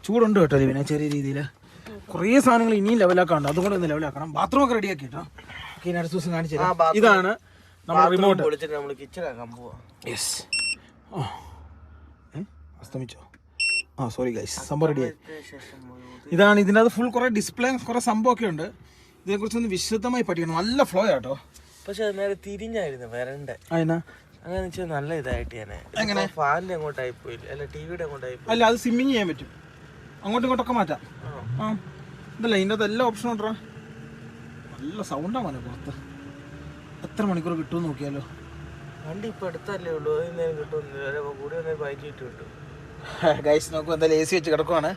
A: ചൂടുണ്ട് കേട്ടോ. പിന്നെ ചെറിയ രീതിയിൽ കുറേ സാധനങ്ങൾ ഇനിയും ലെവലാക്കാണ്ട്. അതുകൊണ്ട് ഒന്ന് ലെവലാക്കണം. ബാത്റൂമൊക്കെ റെഡിയാക്കി കേട്ടോ. അടുത്ത ദിവസം കാണിച്ചു തരാം. ഇതാണ് നമ്മുടെ റിമോട്ട്. യെസ്. അസ്തമിച്ചോ? സോറി ഗൈസ്, സംഭവം റെഡിയായി. ഇതാണ് ഇതിനകത്ത് ഫുൾ കുറേ ഡിസ്പ്ലേ കുറേ സംഭവമൊക്കെ ഉണ്ട്. ഇതിനെക്കുറിച്ചൊന്ന് വിശദമായി പഠിക്കണം. നല്ല ഫ്ലോ ആട്ടോ.
B: പക്ഷെ നേരെ തിരിഞ്ഞായിരുന്നു വരണ്ടേ.
A: അതിനാ
B: അങ്ങനെ വെച്ചാൽ നല്ല ഇതായിട്ട് ഞാൻ ഫാനിന്റെ അങ്ങോട്ടായി പോയില്ല, അല്ല ടിവിയുടെ അങ്ങോട്ടായി പോയി.
A: അല്ല, അത് സിമ്മിങ് ചെയ്യാൻ പറ്റും. അങ്ങോട്ടും ഇങ്ങോട്ടൊക്കെ മാറ്റാം. ഇതല്ല ഇതിൻ്റെ അകത്ത് എല്ലാ ഓപ്ഷനും ഉണ്ടോ. നല്ല സൗണ്ടാണ് മോനെ പുറത്ത്. എത്ര മണിക്കൂർ കിട്ടുമെന്ന് നോക്കിയാലോ.
B: വണ്ടി ഇപ്പൊ എടുത്തല്ലേ ഉള്ളൂ, നേരം കിട്ടുന്നില്ല. കൂടി വന്നൊരു 15 കിട്ടും.
A: ഗൈസ് നോക്കും, എന്തായാലും AC വെച്ച് കിടക്കുവാണ്.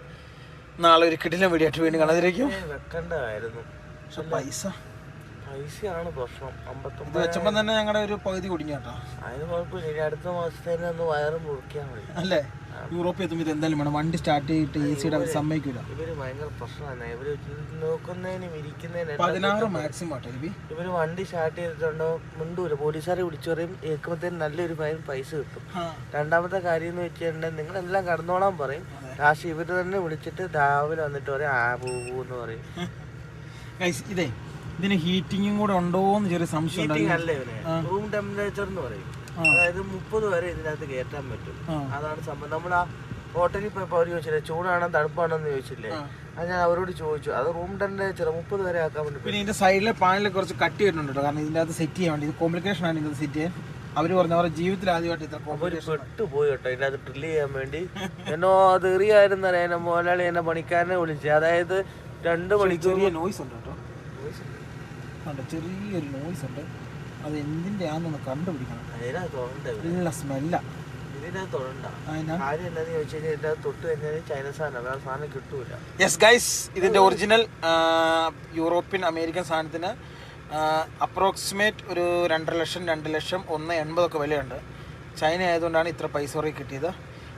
A: നാളെ ഒരു കിടിലൻ വീഡിയോ ആയിട്ട് വീണ്ടും കാണാതിരിക്കും.
B: വെക്കണ്ടായിരുന്നു.
A: പക്ഷെ
B: പൈസയാണ് പ്രശ്നം.
A: 59 വെച്ചപ്പോൾ തന്നെ ഞങ്ങളുടെ ഒരു പകുതി കുടുങ്ങി കേട്ടോ.
B: അതിന് കുഴപ്പമില്ല. ഇനി അടുത്ത മാസത്തേനെ ഒന്ന് വയറ് മുറിക്കാൻ മതി
A: അല്ലേ. യൂറോപ്പിൽ എത്തുമ്പോൾ ഇത് എന്തായാലും വേണം. വണ്ടി സ്റ്റാർട്ട് ചെയ്തിട്ട് AC അവർ സമ്മതിക്കൂല.
B: ഇവര് ഭയങ്കര പ്രശ്നമാണ്. ഇവര് നോക്കുന്നതിനും ഇരിക്കുന്നതിനും
A: 16 മാക്സിമം ആട്ടോ.
B: ഇവര് വണ്ടി സ്റ്റാർട്ട് ചെയ്തിട്ടുണ്ടോ മിണ്ടൂല. പോലീസുകാരെ വിളിച്ചു പറയും. കേൾക്കുമ്പോഴത്തേനും നല്ലൊരു പൈസ കിട്ടും. രണ്ടാമത്തെ കാര്യം എന്ന് വെച്ചിട്ടുണ്ടെങ്കിൽ നിങ്ങളെല്ലാം കടന്നോളാൻ പറയും. ലാസ്റ്റ് ഇവര് തന്നെ വിളിച്ചിട്ട് രാവിലെ വന്നിട്ട് പറയും പോവൂന്ന് പറയും.
A: ഇതേ ഇതിന് ഹീറ്റിങ്ങും കൂടെ ഉണ്ടോന്ന് ചെറിയ സംശയം.
B: റൂം ടെമ്പറേച്ചർ എന്ന് പറയും. അതായത് 30 വരെ ഇതിനകത്ത് കയറ്റാൻ പറ്റും. അതാണ് സംഭവം. നമ്മൾ ആ ഹോട്ടലിൽ പോയപ്പോൾ അവർ ചോദിച്ചില്ലേ ചൂടാണോ തണുപ്പാണോ എന്ന് ചോദിച്ചില്ലേ. അത് ഞാൻ അവരോട് ചോദിച്ചു. അത് റൂം ടെമ്പറേച്ചർ 30 വരെ ആക്കാൻ പറ്റും.
A: പിന്നെ ഇതിന്റെ സൈഡിലെ പാനലിൽ കുറച്ച് കട്ടി വരുന്നുണ്ട്. കാരണം ഇതിന്റെ അകത്ത് സെറ്റ് ചെയ്യാൻ വേണ്ടി ഇത് കോംപ്ലിക്കേഷൻ ആണ്. ഇത് സെറ്റ് ചെയ്യാൻ അവര് പറഞ്ഞു അവരുടെ ജീവിതത്തിൽ ആദ്യമായിട്ട് ഇത്ര
B: പെട്ടുപോയി കേട്ടോ. ഇതിന്റെ അത് ഡ്രില്ല് ചെയ്യാൻ വേണ്ടി എന്നോ അത് എറിയായിരുന്നു. എന്നെ മുതലാളി എന്നെ പണിക്കാരനെ വിളിച്ചത്. അതായത് 2 മണിക്കൂർ
A: നോയ്സ് ഉണ്ട് കേട്ടോ. ചെറിയൊരു നോയ്സ് ഉണ്ട്. അത് എന്തിന്റെ ആണെന്ന് കണ്ടുപിടിക്കണം. നല്ല സ്മെല്ല. യെസ് ഗൈസ്, ഇതിന്റെ ഒറിജിനൽ യൂറോപ്യൻ അമേരിക്കൻ സാധനത്തിന് അപ്രോക്സിമേറ്റ് ഒരു 2 ലക്ഷം 2 ലക്ഷം 1.80 ഒക്കെ വിലയുണ്ട്. ചൈന ആയതുകൊണ്ടാണ് ഇത്ര പൈസ കുറേ കിട്ടിയത്.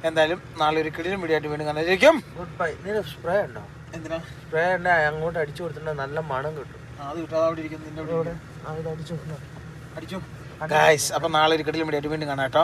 A: എന്തായാലും നാളെ ഒരു കിടിലൻ വീഡിയോ ആയിട്ട് വീണ്ടും കാണാതിരിക്കും.
B: Good bye. സ്പ്രേ ഉണ്ടോ?
A: എന്തിനാ
B: സ്പ്രേ ഉണ്ട്? അങ്ങോട്ട് അടിച്ചു കൊടുത്തിട്ടുണ്ടെങ്കിൽ നല്ല മണം കിട്ടും.
A: അത് കിട്ടാതെ അവിടെ ഇരിക്കുന്നു. അടിച്ചോ ഗൈസ്. അപ്പം നാളെ ഒരു കിടിലൻ വീഡിയോ ആയിട്ട് വീണ്ടും കാണാം കേട്ടോ.